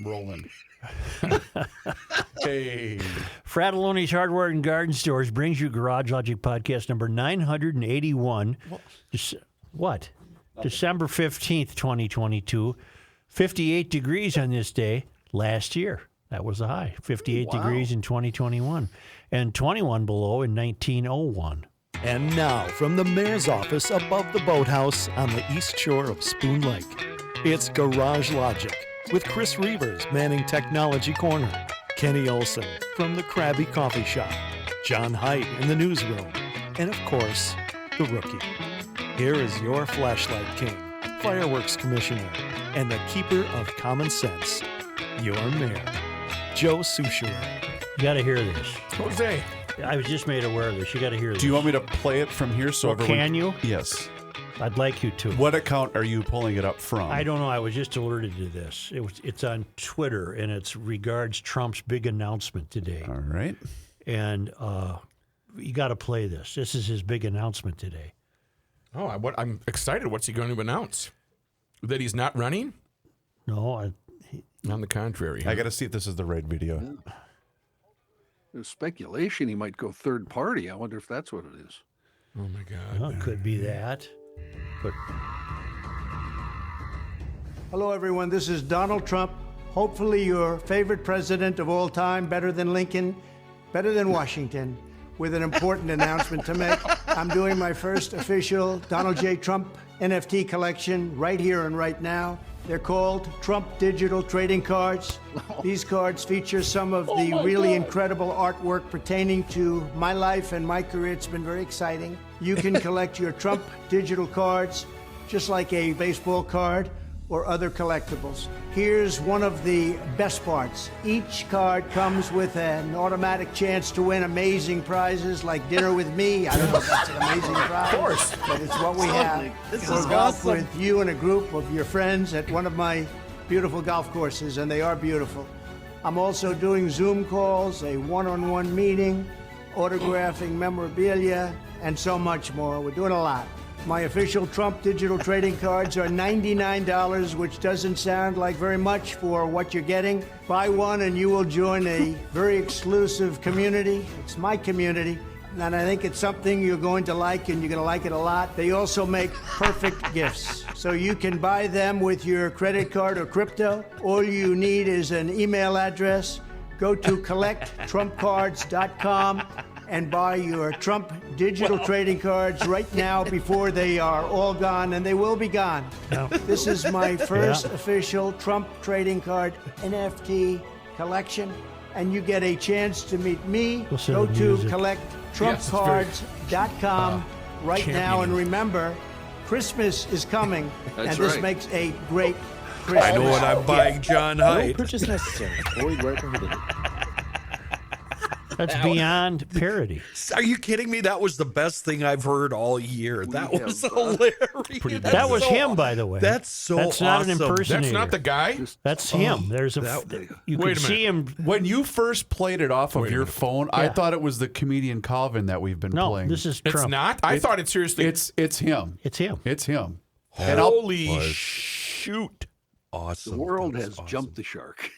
rolling. Hey. Fratelloni's Hardware and Garden Stores brings you Garage Logic Podcast number 981. What? December 15th, 2022. 58 degrees on this day last year. That was the high. 58 degrees in 2021. And 21 below in 1901. And now, from the mayor's office above the boathouse on the east shore of Spoon Lake, it's Garage Logic with Chris Reavers manning Technology Corner, Kenny Olson from the Krabby Coffee Shop, John Heidt in the newsroom, and of course, the Rookie. Here is your flashlight king, fireworks commissioner, and the keeper of common sense, your mayor, Joe Souchere. You got to hear this. Jose. I was just made aware of this. You got to hear this. Do you want me to play it from here so everyone can you? Yes. I'd like you to. What account are you pulling it up from? I don't know. I was just alerted to this. It's on Twitter, and it's regards Trump's big announcement today. All right. And you got to play this. This is his big announcement today. Oh, I'm excited. What's he going to announce? That he's not running? No, On the contrary. I got to see if this is the right video. Yeah. There's speculation he might go third party. I wonder if that's what it is. Oh, my God. well, it could be that. But Hello, everyone. This is Donald Trump. Hopefully your favorite president of all time, better than Lincoln, better than Washington, with an important announcement to make. I'm doing my first official Donald J. Trump NFT collection right here and right now. They're called Trump Digital Trading Cards. These cards feature some of the really incredible artwork pertaining to my life and my career. It's been very exciting. You can collect your Trump digital cards just like a baseball card or other collectibles. Here's one of the best parts. Each card comes with an automatic chance to win amazing prizes like dinner with me. I don't know if that's an amazing prize. Of course. But it's what we have. This Or is golf awesome. with you and a group of your friends at one of my beautiful golf courses, and they are beautiful. I'm also doing Zoom calls, a one-on-one meeting, autographing memorabilia, and so much more. We're doing a lot. My official Trump digital trading cards are $99, which doesn't sound like very much for what you're getting. Buy one and you will join a very exclusive community. It's my community, and I think it's something you're going to like, and you're going to like it a lot. They also make perfect gifts. So you can buy them with your credit card or crypto. All you need is an email address. Go to collecttrumpcards.com and buy your Trump digital trading cards right now before they are all gone, and they will be gone. This is my first official Trump trading card NFT collection, and you get a chance to meet me. We'll send Go the to music. collecttrumpcards.com right now, and remember, Christmas is coming, and That's this right. makes a great Christmas. I know what I'm buying, John Heidt. Purchase necessary. Avoid where prohibited. that's beyond parody. Are you kidding me? That was the best thing I've heard all year. That was hilarious. That was him, by the way. That's so That's not an awesome. impersonator. That's not the guy? That's him. There's a. You Wait can a see him. When you first played it off of Wait a your minute. phone, I thought it was the comedian Calvin that we've been No, playing. this is It's Trump. not? I thought it seriously. It's him. It's him. It's him. And I'll- Holy shoot. Awesome. The world That's has awesome. jumped the shark.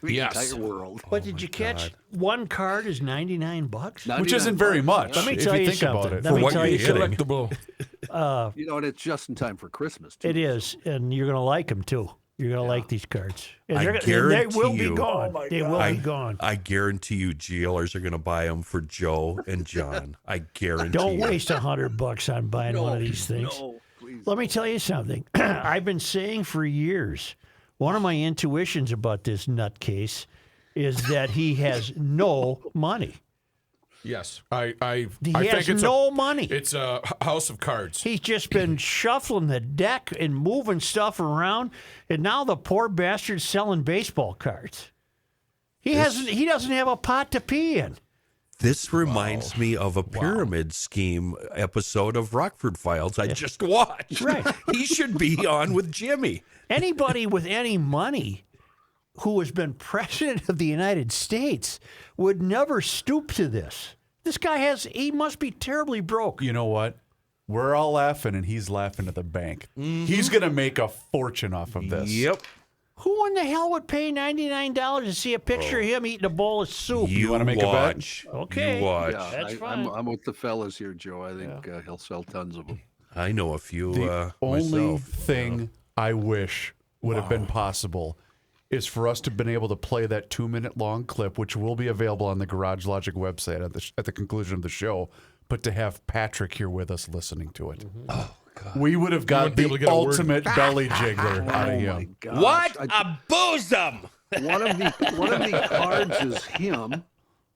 The Yes. entire world. But did you catch one card is $99? which isn't very much. Let me if tell you you think about something. it. Let me what tell you're you getting. something. Collectible. You know, and it's just in time for Christmas, too. It is, and you're going to like them too. You're going to like these cards. And I they're gonna- they will guarantee be you. gone. They will be gone. I guarantee you, GLers are going to buy them for Joe and John. I guarantee. Don't you. waste $100 on buying one of these things. No, please. Let me tell you something. I've been saying for years, one of my intuitions about this nutcase is that he has no money. Yes. I He think has it's no money. It's a house of cards. He's just been shuffling the deck and moving stuff around, and now the poor bastard's selling baseball cards. He doesn't have a pot to pee in. This reminds me of a pyramid scheme episode of Rockford Files I just watched. Right. He should be on with Jimmy. Anybody with any money who has been president of the United States would never stoop to this. This guy he must be terribly broke. You know what? We're all laughing, and he's laughing at the bank. He's going to make a fortune off of this. Yep. Who in the hell would pay $99 to see a picture of him eating a bowl of soup? You wanna make a bet? watch. Okay. You watch. Yeah, That's fine. I'm with the fellas here, Joe. I think he'll sell tons of them. I know a few The only myself. thing I wish would have been possible is for us to have been able to play that 2-minute long clip, which will be available on the Garage Logic website at the conclusion of the show, but to have Patrick here with us listening to it. Oh, God. We would have got wouldn't be able the to get a word. ultimate belly jiggler out of Oh my him. gosh. What a bosom! One of the cards is him.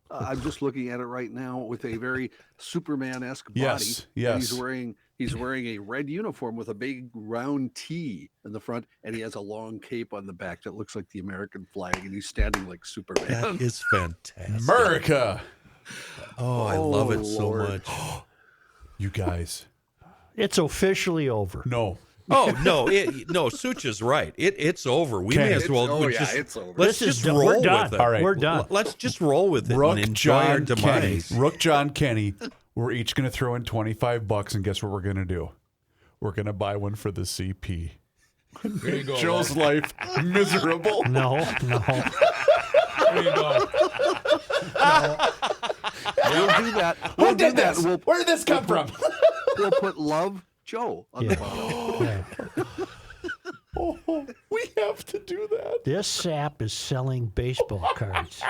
I'm just looking at it right now with a very Superman-esque body. Yes, And yes. he's wearing a red uniform with a big round T in the front, and he has a long cape on the back that looks like the American flag, and he's standing like Superman. That is fantastic. America! Oh, I love it so Lord. much. You guys. It's officially over. No. Oh no, no, Sucha's right. It's over. We may as well. it's over. Let's This is just done. roll We're done. with it. All right. We're done. Let's just roll with it Rook, and enjoy our John, Kenny. demise. Rook, John, Kenny. We're each going to throw in $25, and guess what we're going to do? We're going to buy one for the CP. There you go. Joe's life miserable. No. There you go. We'll do that. Who We'll do did that. this? We'll, Where did this come from? we'll put Love Joe on the bottom. Yeah. Oh, we have to do that. This sap is selling baseball cards.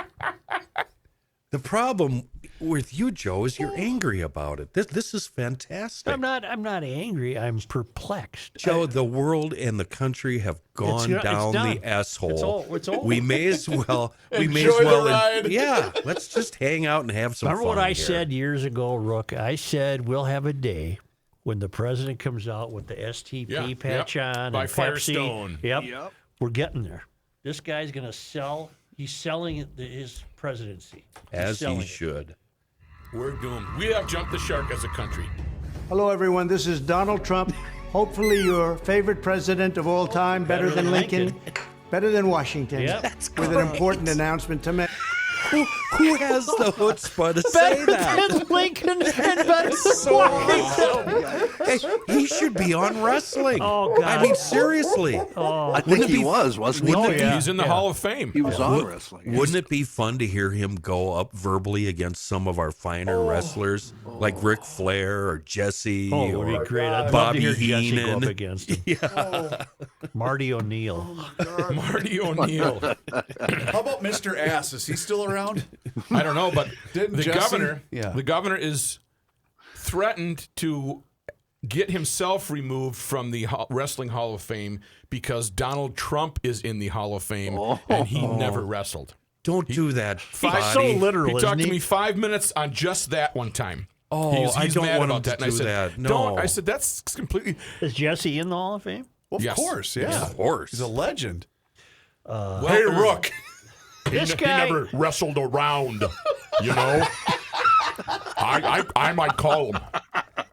The problem with you, Joe, is you're angry about it. This is fantastic. I'm not angry. I'm perplexed. Joe, the world and the country have gone it's down done. the asshole. It's over. We may as well. Enjoy the ride. Yeah, let's just hang out and have some Remember fun. what I here. said years ago, Rook? I said we'll have a day when the president comes out with the STP Yeah, patch yep. on By and Pepsi. Firestone. Yep. Yep. We're getting there. This guy's going to sell. He's selling his presidency. He's As selling he it. should. We're doomed. We have jumped the shark as a country. Hello, everyone. This is Donald Trump. Hopefully, your favorite president of all time, better than Lincoln, better than Washington, Yep. with an important announcement to make. Who has the chutzpah to say that? Better than Lincoln and better than Washington. Hey, he should be on wrestling. Oh, God. I mean, seriously. I think he was, wasn't he? Wouldn't it be He's in the Hall of Fame. He was on wrestling. Wouldn't it be fun to hear him go up verbally against some of our finer wrestlers, like Ric Flair or Jesse Oh, it or would be great. I'd Bobby love to hear Jesse go up Heenan? against him. Marty O'Neill. Marty O'Neill. How about Mr. Ass? Is he still around? I don't know, but Didn't the Jesse- the governor is threatened to get himself removed from the Wrestling Hall of Fame because Donald Trump is in the Hall of Fame and he never wrestled. Don't do that, He's buddy. so literal, He isn't talked he? to me 5 minutes on just that one time. Oh, I don't mad want him about to that. And I do said, that. No. Don't. I said, that's completely. Is Jesse in the Hall of Fame? Well, of Yes. course, yeah. Of course. He's a legend. Well, Hey, Rook. This he guy. never wrestled around, you know? I might call him.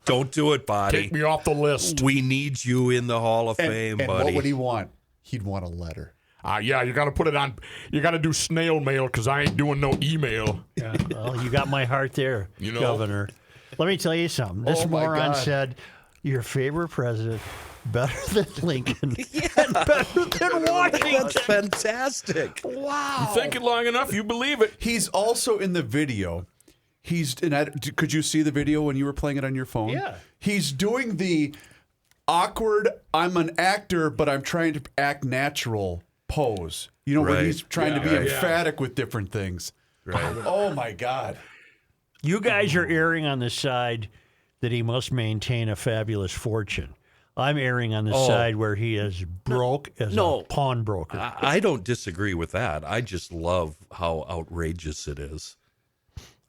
Don't do it, buddy. Take me off the list. We need you in the Hall of Fame, And buddy. what would he want? He'd want a letter. Yeah, you got to put it on. You got to do snail mail because I ain't doing no email. Yeah, well, you got my heart there, You know. Governor. Let me tell you something. This Oh, my moron God. said, your favorite president, better than Lincoln, and better than Washington. That's fantastic. Wow. You think it long enough, you believe it. He's also in the video. Could you see the video when you were playing it on your phone? Yeah. He's doing the awkward, I'm an actor, but I'm trying to act natural pose. You know, when Right. he's trying to be right. emphatic with different things. Right. Oh, my God. You guys are erring on the side that he must maintain a fabulous fortune. I'm erring on the side where he is broke as a pawnbroker. I don't disagree with that. I just love how outrageous it is.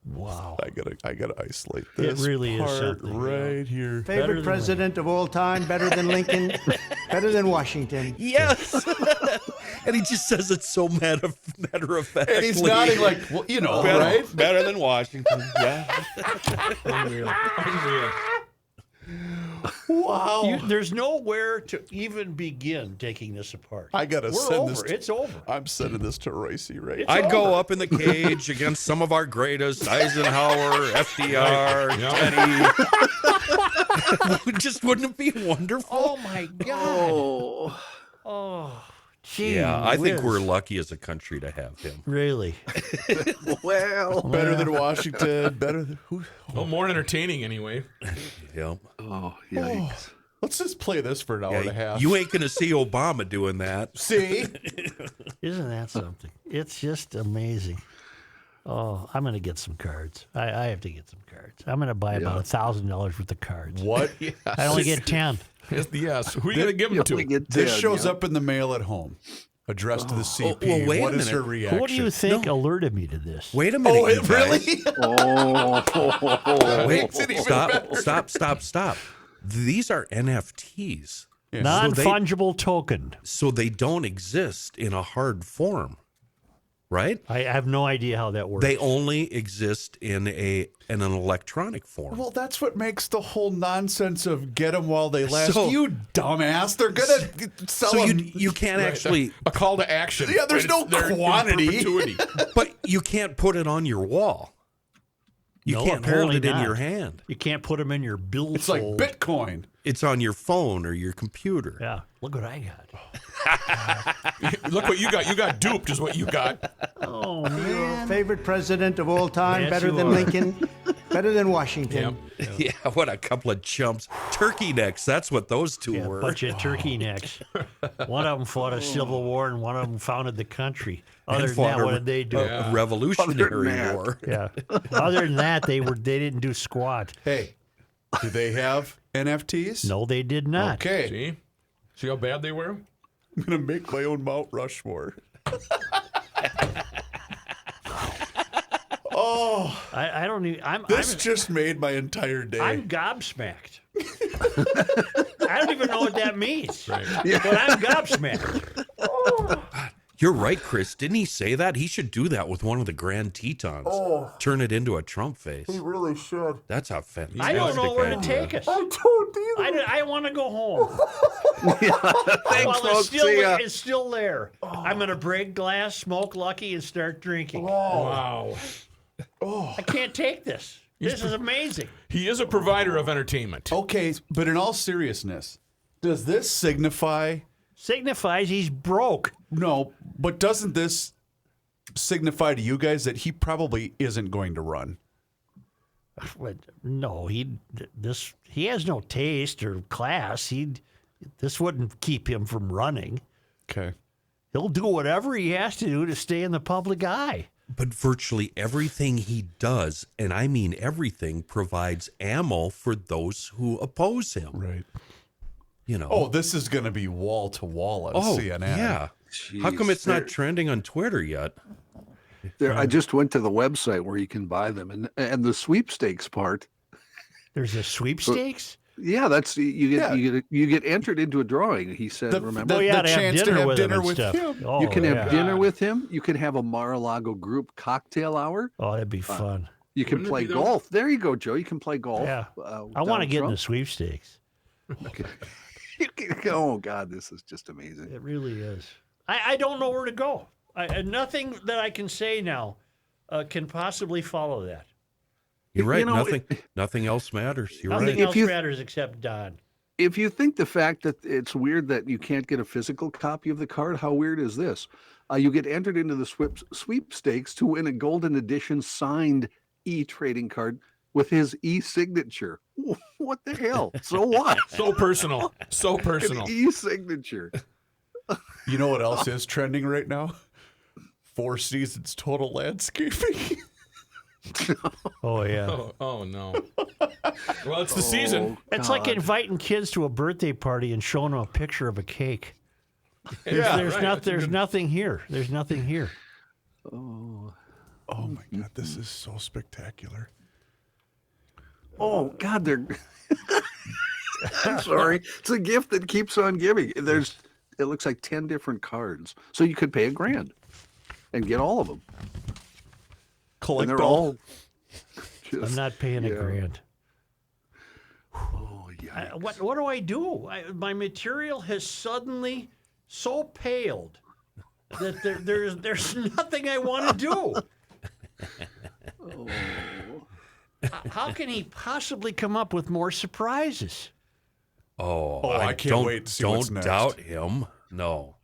Wow. I gotta isolate It this really is part something, you know. right here. Better Favorite than president of all time, better than Lincoln, better than Washington. Yes. And he just says it so matter of fact. And he's nodding like, well, you know, right? Better than Washington. Yeah. Wow. There's nowhere to even begin taking this apart. I gotta We're send over. this. It's over. I'm sending this to Royce right now. I'd go up in the cage against some of our greatest, Eisenhower, FDR, Teddy. Just wouldn't it be wonderful? Oh my God. Oh, Oh, Gee Yeah, I think whiz. we're lucky as a country to have him. Really. Well, Better than Washington. Better than who? Well, more entertaining anyway. Yeah. oh, yikes. Let's just play this for an hour and a half. You ain't going to see Obama doing that. see? Isn't that something? It's just amazing. Oh, I'm going to get some cards. I have to get some cards. I'm going to buy about $1,000 worth of cards. What? I only get 10. Yes. Who are you going to give them You to? only get This 10, shows yeah. up in the mail at home, addressed to the CP. well, wait a What is her minute. reaction? What do you think alerted me to this? Wait a minute. Oh, you it guys. really? Oh, Wait, stop. These are NFTs. Non-fungible token. So they don't exist in a hard form, right? I have no idea how that works. They only exist in an electronic form. Well, that's what makes the whole nonsense of get them while they last. So- you dumbass. They're going to sell So them. you can't actually, A call to action. Yeah, there's no They're in quantity. perpetuity. but you can't put it on your wall. You No, can't hold apparently it in not. your hand. You can't put them in your billfold. It's like Bitcoin. It's on your phone or your computer. Yeah, look what I got. Look what you got. You got duped, is what you got. Oh, man. Favorite president of all time, Yes, better you than are. Lincoln, better than Washington. Yeah, what a couple of chumps. Turkey necks, that's what those two Yeah, were. bunch of turkey necks. One of them fought a civil war, and one of them founded the country. Other than that, what did they do? A revolutionary that. war. Yeah. Other than that, they didn't do squat. Hey, do they have NFTs? No, they did not. Okay. See how bad they were? I'm going to make my own Mount Rushmore. Oh, I don't even. this just made my entire day. I'm gobsmacked. I don't even know what that means. But I'm gobsmacked. You're right, Chris. Didn't he say that? He should do that with one of the Grand Tetons. Turn it into a Trump face. He really should. That's a fantastic I don't know where to idea. take us. I don't either. I want to go home. Thanks, Well, folks. See ya. it's still there. I'm going to break glass, smoke Lucky, and start drinking. Wow. I can't take this. This is amazing. He is a provider of entertainment. Okay, but in all seriousness, does this signify? Signifies he's broke. No, but doesn't this signify to you guys that he probably isn't going to run? But no, he has no taste or class. This wouldn't keep him from running. Okay. He'll do whatever he has to do to stay in the public eye. But virtually everything he does, and I mean everything, provides ammo for those who oppose him. Right. You know. Oh, this is going to be wall to wall on CNN. yeah. How come it's not trending on Twitter yet? I just went to the website where you can buy them, and the sweepstakes part. There's a sweepstakes? Yeah, that's you get entered into a drawing. He said, "Remember, Oh, yeah, the to have chance to dinner have with dinner him and with stuff. him. Oh, you can have yeah. dinner with him. You can have a Mar-a-Lago group cocktail hour. Oh, that'd be fun. You can Wouldn't it play be though? golf. There you go, Joe. You can play golf. Yeah. with I want to Donald get in the Trump. sweepstakes. Oh God, this is just amazing. It really is. I don't know where to go. Nothing that I can say now can possibly follow that. You're right. You know, nothing else matters. You're Nothing right. else you- matters except Don. If you think the fact that it's weird that you can't get a physical copy of the card, how weird is this? You get entered into the sweepstakes to win a golden edition signed e-trading card with his e-signature. What the hell? So what? So personal. So personal. An e-signature. You know what else is trending right now? 4 Seasons Total Landscaping. Oh, yeah. Oh, no. Well, it's the season. It's like inviting kids to a birthday party and showing them a picture of a cake. There's right. there's nothing here. There's nothing here. Oh my God, this is so spectacular. Oh God, they're. I'm sorry. It's a gift that keeps on giving. It looks like 10 different cards, so you could pay $1,000 and get all of them. And they're all. I'm not paying $1,000. Oh yeah. What do I do? My material has suddenly so paled that there's nothing I want to do. How can he possibly come up with more surprises? Oh, I can't wait to see what's Don't next. doubt him. No.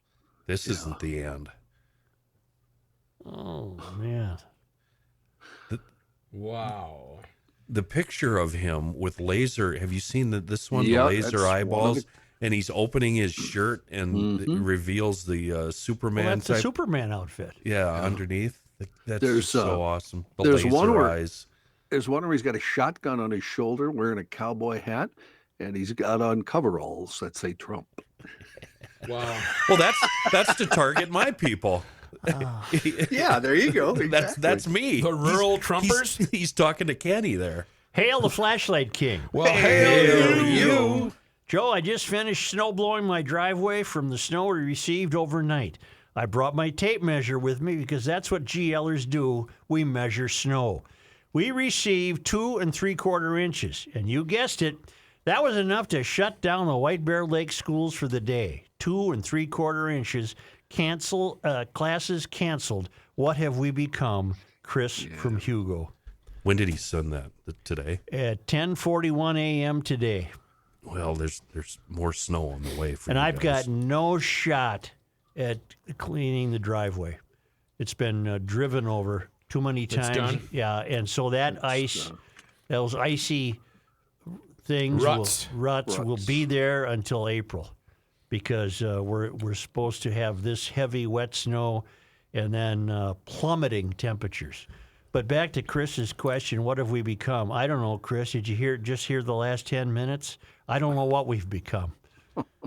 This isn't the end. Oh, man. Wow. The picture of him with laser, have you seen this one? Yeah, the that's laser one of eyeballs? the- And he's opening his shirt and it reveals the Superman Well, that's the type. Superman outfit. Underneath. That's There's, just so awesome. The there's laser one where- eyes. There's one where he's got a shotgun on his shoulder, wearing a cowboy hat, and he's got on coveralls that say Trump. Wow. Well, that's to target my people. Yeah, there you go. That's me. The rural He's- Trumpers? He's talking to Kenny there. Hail the Flashlight King. Well, hail you. Joe, I just finished snow blowing my driveway from the snow we received overnight. I brought my tape measure with me because that's what GLers do. We measure snow. We received 2 3/4 inches, and you guessed it, that was enough to shut down the White Bear Lake schools for the day. 2 3/4 inches, classes canceled. What have we become? Chris from Hugo. When did he send that? Today? At 10:41 a.m. today. Well, there's more snow on the way for And you I've guys. got no shot at cleaning the driveway. It's been driven over too many times. done? Yeah, and so that ice, those icy things, Ruts. will be there until April, because we're supposed to have this heavy wet snow, and then plummeting temperatures. But back to Chris's question, what have we become? I don't know, Chris. Did you just hear the last 10 minutes? I don't know what we've become.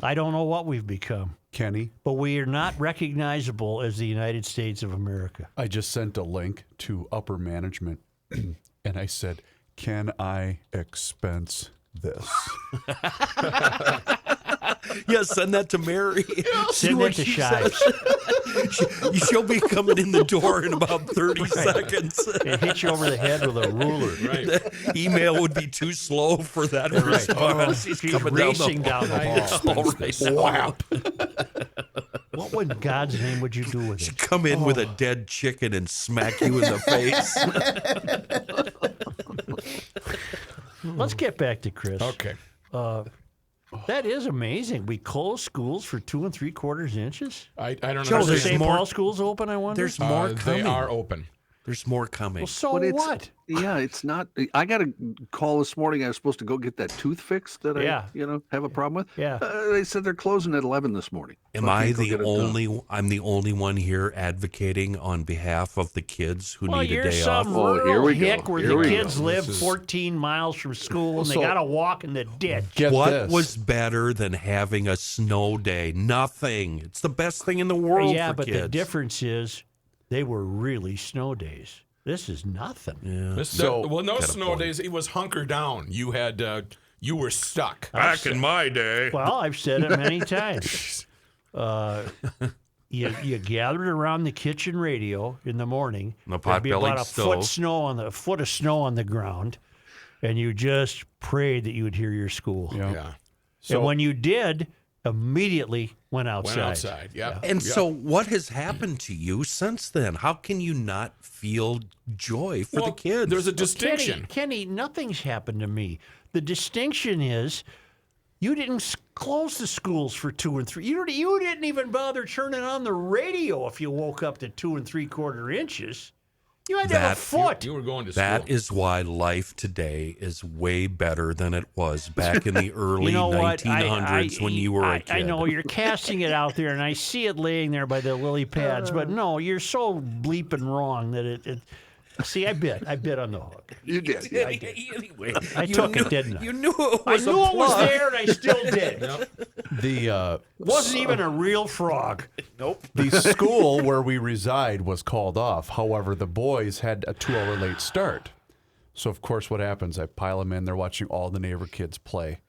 I don't know what we've become. Kenny, But we are not recognizable as the United States of America. I just sent a link to upper management, and I said, "Can I expense this?" Yeah, send that to Mary. See Send what it to she Shives. says. She'll be coming in the door in about 30 seconds. It hits you over the head with a ruler. Right. The email would be too slow for that response. He's She's coming racing down the hall. All right. What in God's name would you do with it? Come in with a dead chicken and smack you in the face. Let's get back to Chris. Okay. That is amazing. We closed schools for 2 3/4 inches. I don't Joe, know. there's St. more- Paul schools open, I wonder? There's more They coming. are open. There's more coming. Well, so But it's, what? Yeah, it's not. I got a call this morning. I was supposed to go get that tooth fixed that Yeah. I, have a problem with. Yeah. They said they're closing at 11 this morning. Am So I can't go the get it done. only? I'm the only one here advocating on behalf of the kids who Well, need a you're day some off. Oh, here rural we go. hick where Here the we kids go. live This is- 14 miles from school and they So- got to walk in the ditch. Get What this. was better than having a snow day? Nothing. It's the best thing in the world Yeah, for but kids. the difference is they were really snow days. This is nothing. No Got a snow point. days. It was hunker down. You had you were stuck. Back in my day. Well, I've said it many times. You gathered around the kitchen radio in the morning. The There'd be pot-bellied about a stove. foot of snow on the ground, and you just prayed that you would hear your school. Yeah. Yeah. And when you did, immediately went outside. Went outside. Yeah. And so, what has happened to you since then? How can you not feel joy for the Well, kids? There's a distinction. Kenny, nothing's happened to me. The distinction is you didn't close the schools for 2 and 3. You didn't even bother turning on the radio if you woke up to 2 3/4 inches. You had to have a foot. You were going to That school. is why life today is way better than it was back in the early You know what? 1900s when you were a kid. I know you're casting it out there, and I see it laying there by the lily pads. But no, you're so bleeping wrong that it. See, I bit on the hook. You did. Anyway, I you took knew, it, didn't I? You knew it I was knew a it was plug. there, and I still did. The Wasn't even a real frog. the school where we reside was called off. However, the boys had a 2-hour late start. So, of course, what happens? I pile them in. They're watching all the neighbor kids play.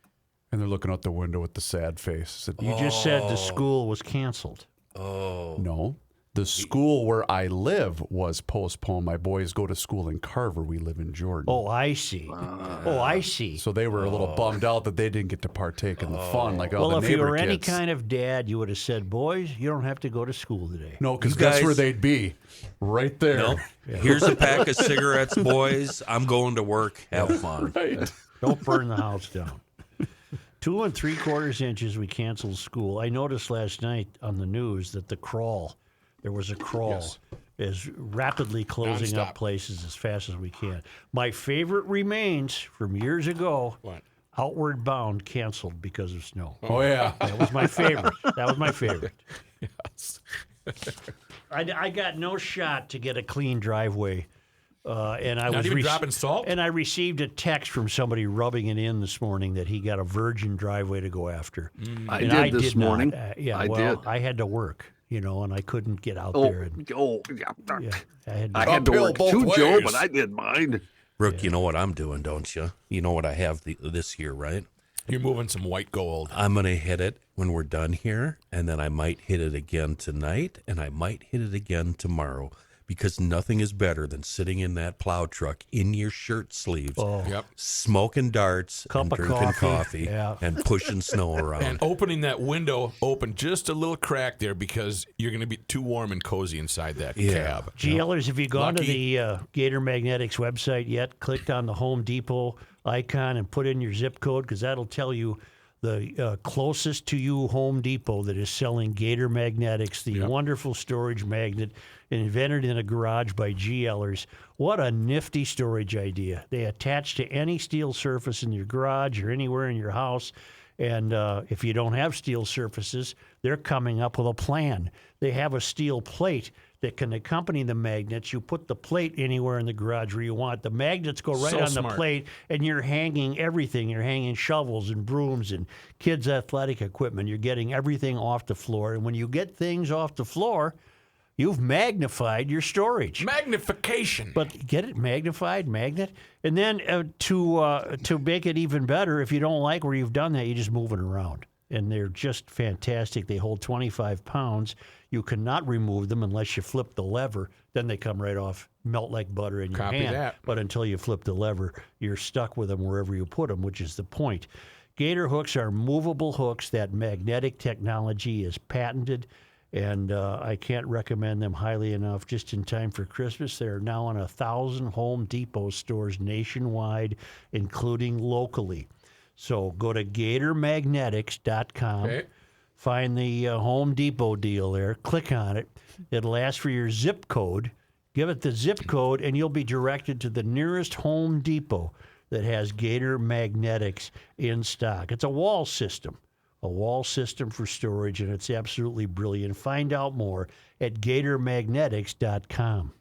And they're looking out the window with the sad face. I said, You just said the school was canceled. no. The school where I live was postponed. My boys go to school in Carver. We live in Jordan. Oh, I see. I see. So they were a little bummed out that they didn't get to partake in the fun like all Well, the if you neighbor were kids. any kind of dad, you would have said, "Boys, you don't have to go to school today." No, because You guess guys- where they'd be? Right there. No. Here's a pack of cigarettes, boys. I'm going to work. Have fun. Right. Don't burn the house down. 2 3/4 inches, we canceled school. I noticed last night on the news that there was a crawl, is rapidly closing Nonstop. up places as fast as we can. My favorite remains from years ago. What? Outward Bound canceled because of snow. Oh, yeah. That was my favorite. That was my favorite. Yes. I got no shot to get a clean driveway. And I Not was even dropping salt? And I received a text from somebody rubbing it in this morning that he got a virgin driveway to go after. I And did this not. morning. Yeah, I well, did. I had to work, and I couldn't get out there. And, Yeah. I had to, I had to Uphill work both too, Joe, ways. but I did mine. Brooke, you know what I'm doing, don't you? You know what I have this year, right? You're moving some white gold. I'm going to hit it when we're done here, and then I might hit it again tonight, and I might hit it again tomorrow, because nothing is better than sitting in that plow truck in your shirt sleeves, Yep. smoking darts Cup and of drinking coffee, coffee yeah. and pushing snow around. And opening that window open just a little crack there because you're going to be too warm and cozy inside that cab. GLers, have you gone Lucky. to the Gator Magnetics website yet? Clicked on the Home Depot icon and put in your zip code, because that'll tell you the closest to you Home Depot that is selling Gator Magnetics, the wonderful storage magnet invented in a garage by GLers. What a nifty storage idea. They attach to any steel surface in your garage or anywhere in your house. And if you don't have steel surfaces, they're coming up with a plan. They have a steel plate that can accompany the magnets. You put the plate anywhere in the garage where you want. The magnets go right So on smart. the plate, and you're hanging everything. You're hanging shovels and brooms and kids' athletic equipment. You're getting everything off the floor. And when you get things off the floor, you've magnified your storage. Magnification. But get it magnified, magnet, and then to make it even better, if you don't like where you've done that, you just move it around. And they're just fantastic. They hold 25 pounds. You cannot remove them unless you flip the lever. Then they come right off, melt like butter in your Copy hand. that. But until you flip the lever, you're stuck with them wherever you put them, which is the point. Gator hooks are movable hooks. That magnetic technology is patented. And I can't recommend them highly enough. Just in time for Christmas, they're now in 1,000 Home Depot stores nationwide, including locally. So go to GatorMagnetics.com, Okay. find the Home Depot deal there, click on it. It'll ask for your zip code. Give it the zip code, and you'll be directed to the nearest Home Depot that has Gator Magnetics in stock. It's a wall system for storage, and it's absolutely brilliant. Find out more at GatorMagnetics.com.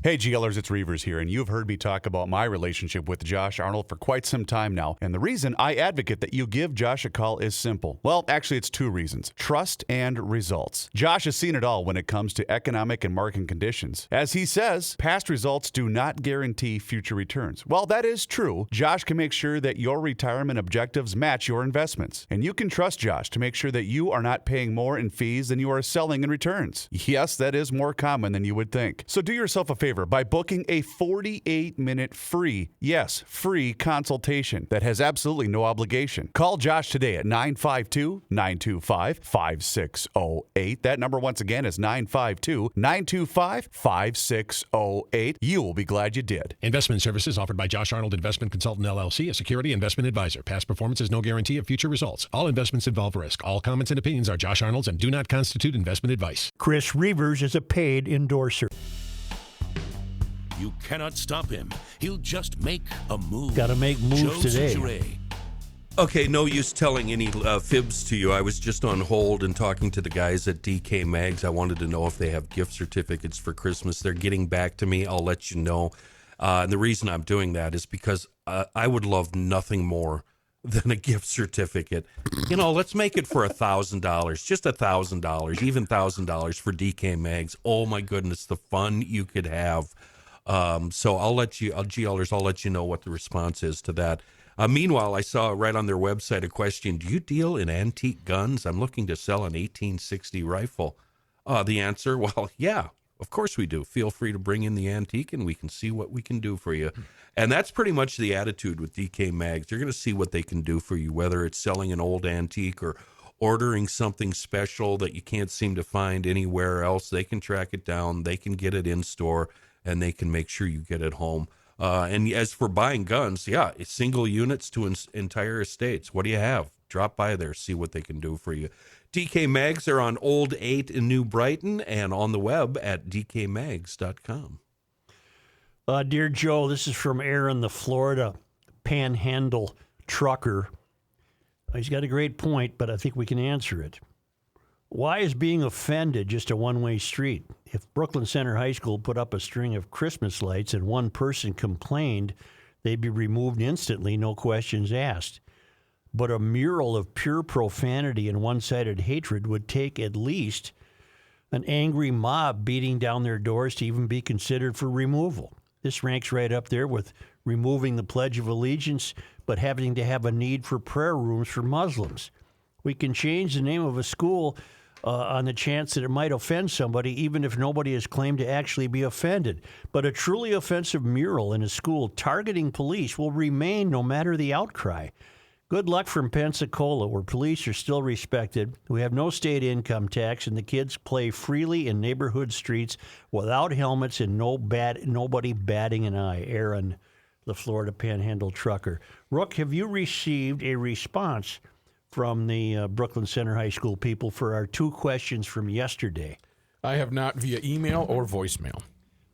Hey, GLers, it's Reavers here, and you've heard me talk about my relationship with Josh Arnold for quite some time now. And the reason I advocate that you give Josh a call is simple. Well, actually, it's two reasons: trust and results. Josh has seen it all when it comes to economic and market conditions. As he says, past results do not guarantee future returns. Well, that is true. Josh can make sure that your retirement objectives match your investments. And you can trust Josh to make sure that you are not paying more in fees than you are selling in returns. Yes, that is more common than you would think. So do yourself a favor by booking a 48-minute free consultation that has absolutely no obligation. Call Josh today at 952-925-5608. That number once again is 952-925-5608. You will be glad you did. Investment services offered by Josh Arnold Investment Consultant LLC, a security investment advisor. Past performance is no guarantee of future results. All investments involve risk. All comments and opinions are Josh Arnold's and do not constitute investment advice. Chris Reavers is a paid endorser. You cannot stop him. He'll just make a move. Got to make moves Joe today. Soucheray. Okay, no use telling any fibs to you. I was just on hold and talking to the guys at DK Mags. I wanted to know if they have gift certificates for Christmas. They're getting back to me. I'll let you know. And the reason I'm doing that is because I would love nothing more than a gift certificate. Let's make it for $1,000, just $1,000, even $1,000 for DK Mags. Oh my goodness, the fun you could have. So I'll let you, GLers, I'll let you know what the response is to that. Meanwhile, I saw right on their website a question: do you deal in antique guns? I'm looking to sell an 1860 rifle. The answer, well, yeah, of course we do. Feel free to bring in the antique and we can see what we can do for you. And that's pretty much the attitude with DK Mags. You're going to see what they can do for you, whether it's selling an old antique or ordering something special that you can't seem to find anywhere else. They can track it down. They can get it in store, and they can make sure you get it home. And as for buying guns, yeah, it's single units to entire estates. What do you have? Drop by there, see what they can do for you. DK Mags are on Old 8 in New Brighton and on the web at dkmags.com. Dear Joe, this is from Aaron, the Florida Panhandle trucker. He's got a great point, but I think we can answer it. Why is being offended just a one-way street? If Brooklyn Center High School put up a string of Christmas lights and one person complained, they'd be removed instantly, no questions asked. But a mural of pure profanity and one-sided hatred would take at least an angry mob beating down their doors to even be considered for removal. This ranks right up there with removing the Pledge of Allegiance, but having to have a need for prayer rooms for Muslims. We can change the name of a school on the chance that it might offend somebody, even if nobody has claimed to actually be offended. But a truly offensive mural in a school targeting police will remain no matter the outcry. Good luck from Pensacola, where police are still respected. We have no state income tax, and the kids play freely in neighborhood streets without helmets and nobody batting an eye. Aaron, the Florida Panhandle trucker. Rook, have you received a response from the Brooklyn Center High School people for our two questions from yesterday? I have not via email or voicemail.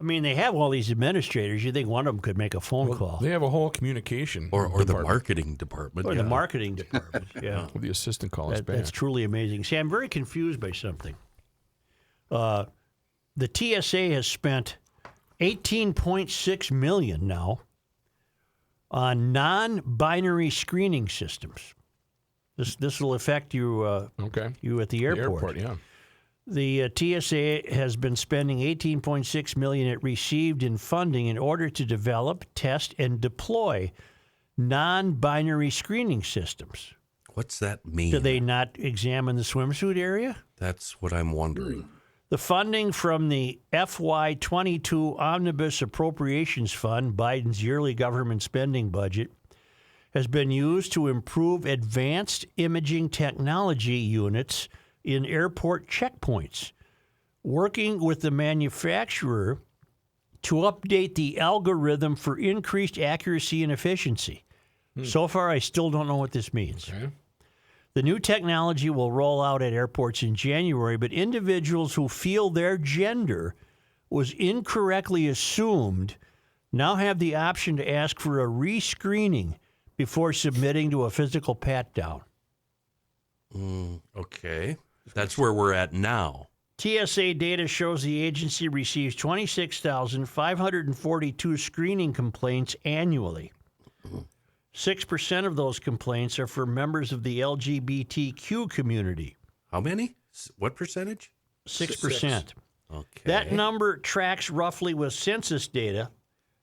I mean, they have all these administrators. You think one of them could make a phone call. They have a whole communication or the marketing department. Or the marketing department, yeah. The assistant calls back. That's truly amazing. See, I'm very confused by something. The TSA has spent $18.6 million now on non-binary screening systems. This will affect you. You at the airport. Yeah. The TSA has been spending $18.6 million it received in funding in order to develop, test, and deploy non-binary screening systems. What's that mean? Do they not examine the swimsuit area? That's what I'm wondering. The funding from the FY22 Omnibus Appropriations Fund, Biden's yearly government spending budget, has been used to improve advanced imaging technology units in airport checkpoints, working with the manufacturer to update the algorithm for increased accuracy and efficiency. So far, I still don't know what this means. Okay. The new technology will roll out at airports in January, but individuals who feel their gender was incorrectly assumed now have the option to ask for a rescreening before submitting to a physical pat-down. Okay. That's where we're at now. TSA data shows the agency receives 26,542 screening complaints annually. 6% of those complaints are for members of the LGBTQ community. How many? What percentage? 6%. Okay. That number tracks roughly with census data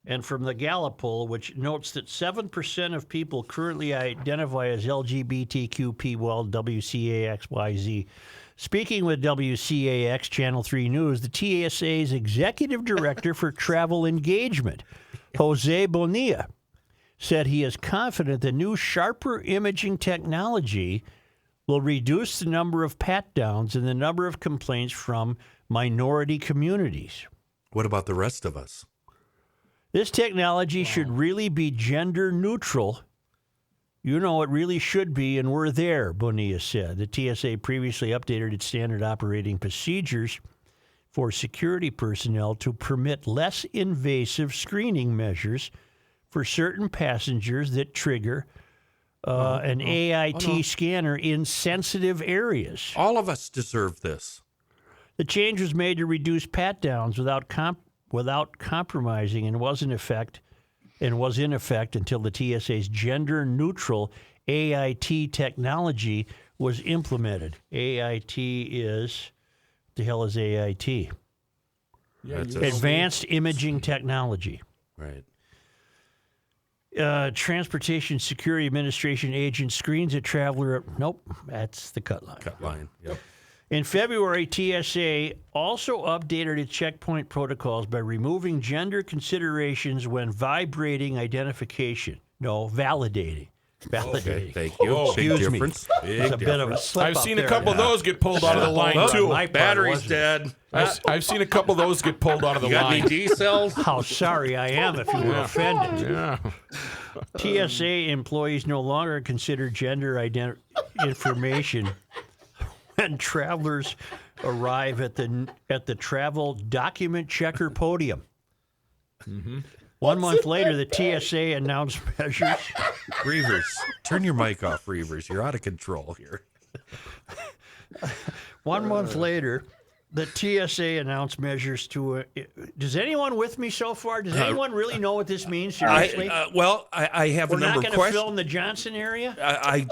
and from the Gallup poll, which notes that 7% of people currently identify as LGBTQP, well, WCAXYZ. Speaking with WCAX Channel 3 News, the TSA's Executive Director for Travel Engagement, Jose Bonilla, said he is confident the new sharper imaging technology will reduce the number of pat-downs and the number of complaints from minority communities. What about the rest of us? This technology should really be gender neutral. You know, it really should be, and we're there, Bonilla said. The TSA previously updated its standard operating procedures for security personnel to permit less invasive screening measures for certain passengers that trigger an AIT scanner in sensitive areas. All of us deserve this. The change was made to reduce pat-downs without compromising and was in effect until the TSA's gender-neutral AIT technology was implemented. AIT is, what the hell is AIT? Advanced Imaging Technology. Right. Transportation Security Administration agent screens a traveler. Nope, that's the cut line. Cut line, yep. In February, TSA also updated its checkpoint protocols by removing gender considerations when vibrating identification. No, validating. Okay, thank you. Excuse Big me. difference. Big There's a bit of a difference. slip I've up seen there. a couple of those get pulled out of the line, too. My part Battery's wasn't. dead. I've seen a couple of those get pulled out of the You got line. any D cells? How sorry I am if you were offended. Yeah. TSA employees no longer consider gender information when travelers arrive at the travel document checker podium. Mm-hmm. 1 month later, the TSA announced measures. Reavers, turn your mic off, Reavers. You're out of control here. 1 month later, the TSA announced measures to. Does anyone with me so far? Does anyone really know what this means? Seriously? I have We're a not number going of to questions. film the Johnson area?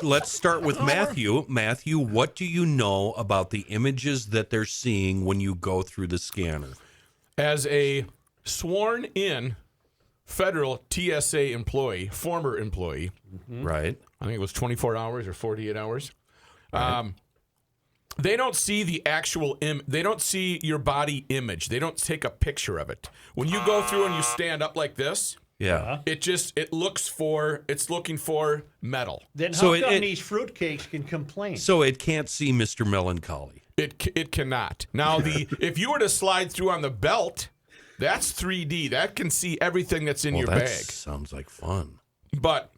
Let's start with Matthew. Matthew, what do you know about the images that they're seeing when you go through the scanner? As a sworn-in federal TSA employee, former employee, Right. I think it was 24 hours or 48 hours. Right. They don't see the actual they don't see your body image. They don't take a picture of it. When you go through and you stand up like this, Yeah. it's looking for metal. Then how So come these fruitcakes can complain? So it can't see Mr. Melancholy. It cannot. Now if you were to slide through on the belt, that's 3D. That can see everything that's in your that bag. Sounds like fun. But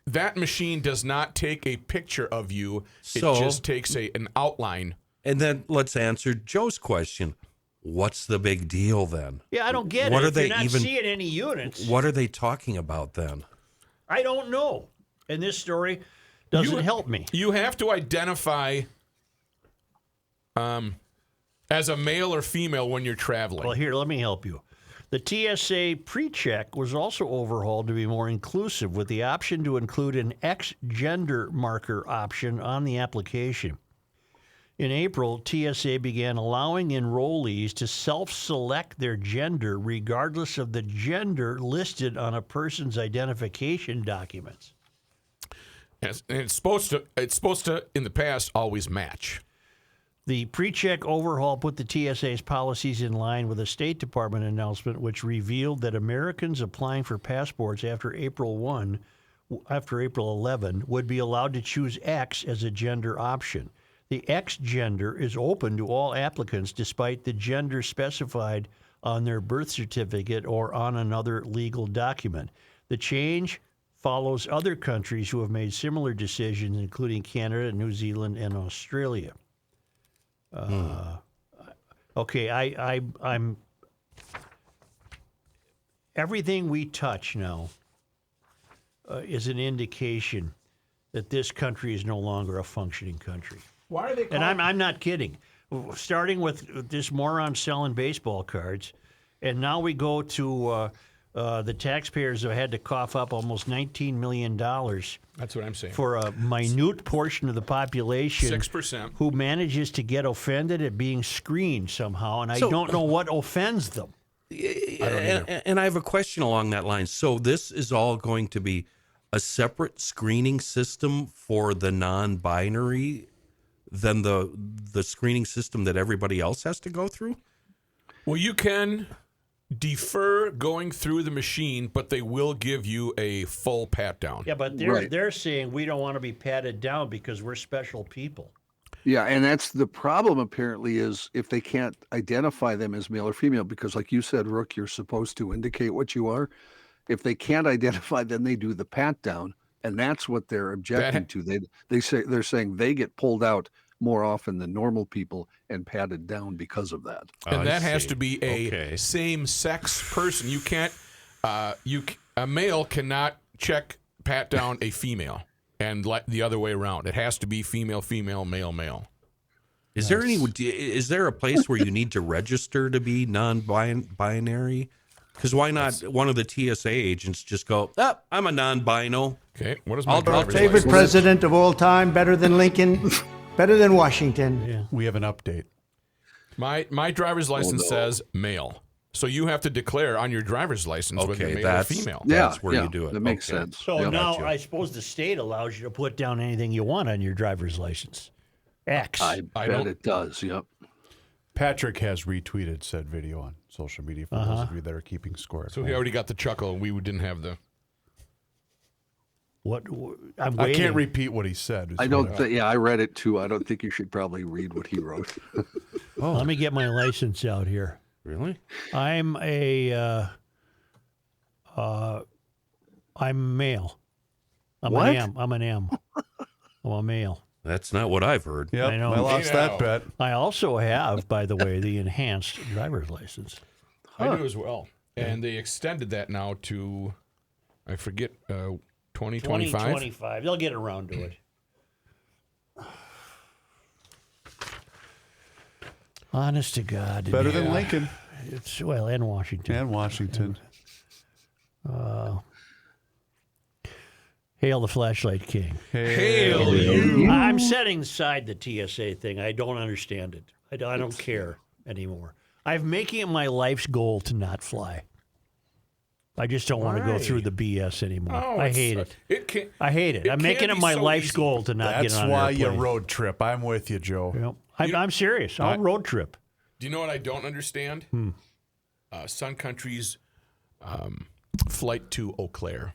that machine does not take a picture of you. So- it just takes an outline. And then let's answer Joe's question. What's the big deal then? Yeah, I don't get What it. are If they you're not even- seeing any units, What are they talking about then? I don't know. And this story doesn't help me. You have to identify as a male or female when you're traveling. Well, here, let me help you. The TSA pre-check was also overhauled to be more inclusive with the option to include an X-gender marker option on the application. In April, TSA began allowing enrollees to self-select their gender regardless of the gender listed on a person's identification documents. And it's supposed to in the past always match. The pre-check overhaul put the TSA's policies in line with a State Department announcement which revealed that Americans applying for passports after April 11 would be allowed to choose X as a gender option. The X gender is open to all applicants despite the gender specified on their birth certificate or on another legal document. The change follows other countries who have made similar decisions, including Canada, New Zealand, and Australia. Okay, I'm. Everything we touch now is an indication that this country is no longer a functioning country. Why are they? And I'm not kidding. Starting with this moron selling baseball cards, and now we go to the taxpayers have had to cough up almost $19 million. That's what I'm saying. For a minute portion of the population 6%. who manages to get offended at being screened somehow, and I So- don't know what offends them. And I have a question along that line. So this is all going to be a separate screening system for the non-binary than the screening system that everybody else has to go through? Well, you can defer going through the machine, but they will give you a full pat down. Yeah, but they're saying we don't want to be patted down because we're special people. Yeah, and that's the problem apparently is if they can't identify them as male or female, because like you said, Rook, you're supposed to indicate what you are. If they can't identify, then they do the pat down, and that's what they're objecting to. They're saying they get pulled out more often than normal people and patted down because of that. And that has see. to be a same-sex person. You can't. A male cannot pat down a female, and the other way around. It has to be female, female, male, male. Is there a place where you need to register to be non-binary? Because why not one of the TSA agents just go, I'm a non-bino. Okay, what is my I'll driver's Favorite license? president of all time, better than Lincoln, better than Washington. We have an update. My driver's license says male. So you have to declare on your driver's license whether you're male or female. That's where you do it. That makes Okay. sense. So Yep. now Gotcha. I suppose the state allows you to put down anything you want on your driver's license. X. I bet it does. Yep. Patrick has retweeted said video on social media for those of you that are keeping score. at So home. he already got the chuckle, and we didn't have the. I'm I waiting. can't repeat what he said. I don't. I read it too. I don't think you should probably read what he wrote. Let me get my license out here. Really? I'm male. I'm What? an M. I'm an M. I'm a male. That's not what I've heard. Yep, I know. I lost that bet. I also have, by the way, the enhanced driver's license. I do as well. And they extended that now to, I forget, 2025. 2025. They'll get around to it. Honest to God. Better than Lincoln It's, well, and Washington. and Washington. Hail the Flashlight King. Hail you. I'm setting aside the TSA thing. I don't understand it. I don't care anymore. I'm making it my life's goal to not fly. I just don't want to go through the BS anymore. I hate it. I hate it. I'm making it my life's goal to not get That's on an why airplane. you road trip. I'm with you, Joe. Yep. I'm serious. I'll road trip. Do you know what I don't understand? Sun Country's flight to Eau Claire.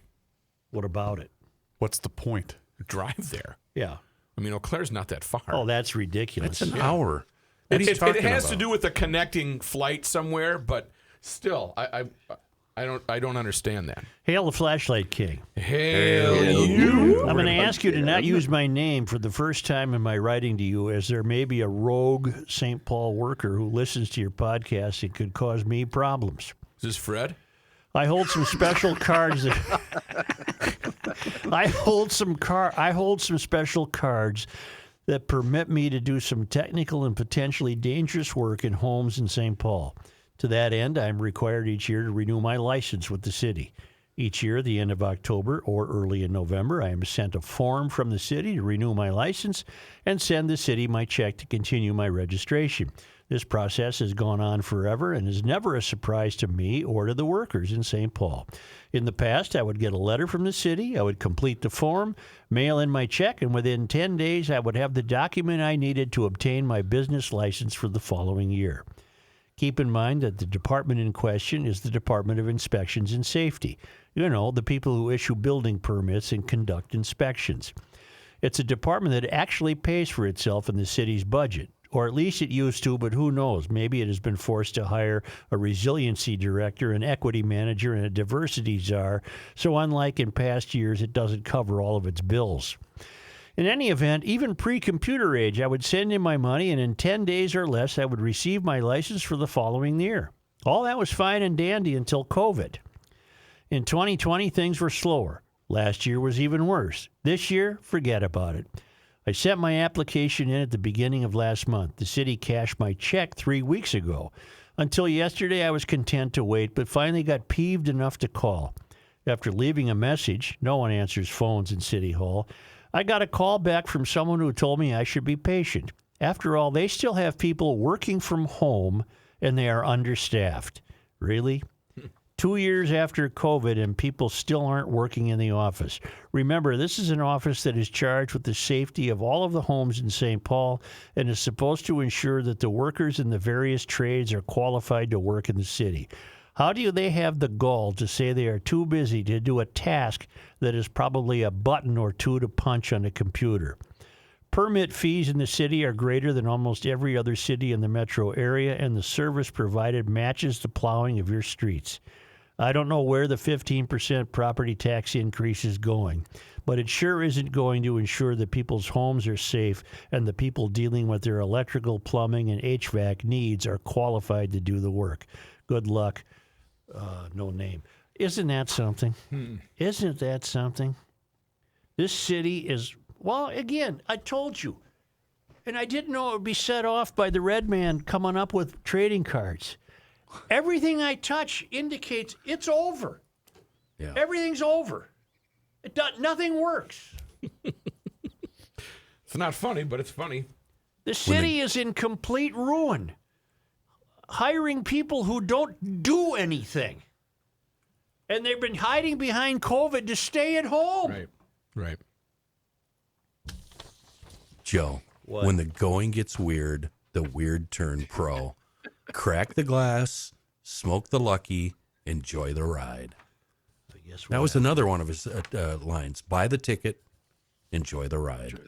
What about it? What's the point? Drive there. Yeah. I mean, Eau Claire's not that far. Oh, that's ridiculous. That's an hour. What are you It talking has to about? do with a connecting flight somewhere, but still, I don't understand that. Hail the Flashlight King. Hail you. I'm going to ask you to not use my name for the first time in my writing to you, as there may be a rogue St. Paul worker who listens to your podcast and could cause me problems. Is this Fred? I hold some special cards that I hold some special cards that permit me to do some technical and potentially dangerous work in homes in St. Paul. To that end, I am required each year to renew my license with the city. Each year, at the end of October or early in November, I am sent a form from the city to renew my license and send the city my check to continue my registration. This process has gone on forever and is never a surprise to me or to the workers in St. Paul. In the past, I would get a letter from the city, I would complete the form, mail in my check, and within 10 days, I would have the document I needed to obtain my business license for the following year. Keep in mind that the department in question is the Department of Inspections and Safety. You know, the people who issue building permits and conduct inspections. It's a department that actually pays for itself in the city's budget. Or at least it used to, but who knows? Maybe it has been forced to hire a resiliency director, an equity manager, and a diversity czar, so unlike in past years, it doesn't cover all of its bills. In any event, even pre-computer age, I would send in my money, and in 10 days or less, I would receive my license for the following year. All that was fine and dandy until COVID. In 2020, things were slower. Last year was even worse. This year, forget about it. I sent my application in at the beginning of last month. The city cashed my check 3 weeks ago. Until yesterday, I was content to wait, but finally got peeved enough to call. After leaving a message, no one answers phones in City Hall, I got a call back from someone who told me I should be patient. After all, they still have people working from home, and they are understaffed. Really? 2 years after COVID, and people still aren't working in the office. Remember, this is an office that is charged with the safety of all of the homes in St. Paul and is supposed to ensure that the workers in the various trades are qualified to work in the city. How do they have the gall to say they are too busy to do a task that is probably a button or two to punch on a computer? Permit fees in the city are greater than almost every other city in the metro area, and the service provided matches the plowing of your streets. I don't know where the 15% property tax increase is going, but it sure isn't going to ensure that people's homes are safe and the people dealing with their electrical, plumbing, and HVAC needs are qualified to do the work. Good luck. No name. Isn't that something? Isn't that something? This city is, well, again, I told you, and I didn't know it would be set off by the red man coming up with trading cards. Everything I touch indicates it's over. Yeah. Everything's over. Nothing works. It's not funny, but it's funny. The city is in complete ruin. Hiring people who don't do anything. And they've been hiding behind COVID to stay at home. Right. Joe, when the going gets weird, the weird turn pro. Crack the glass, smoke the lucky, enjoy the ride. guess That was another one of his lines. Buy the ticket, enjoy the ride.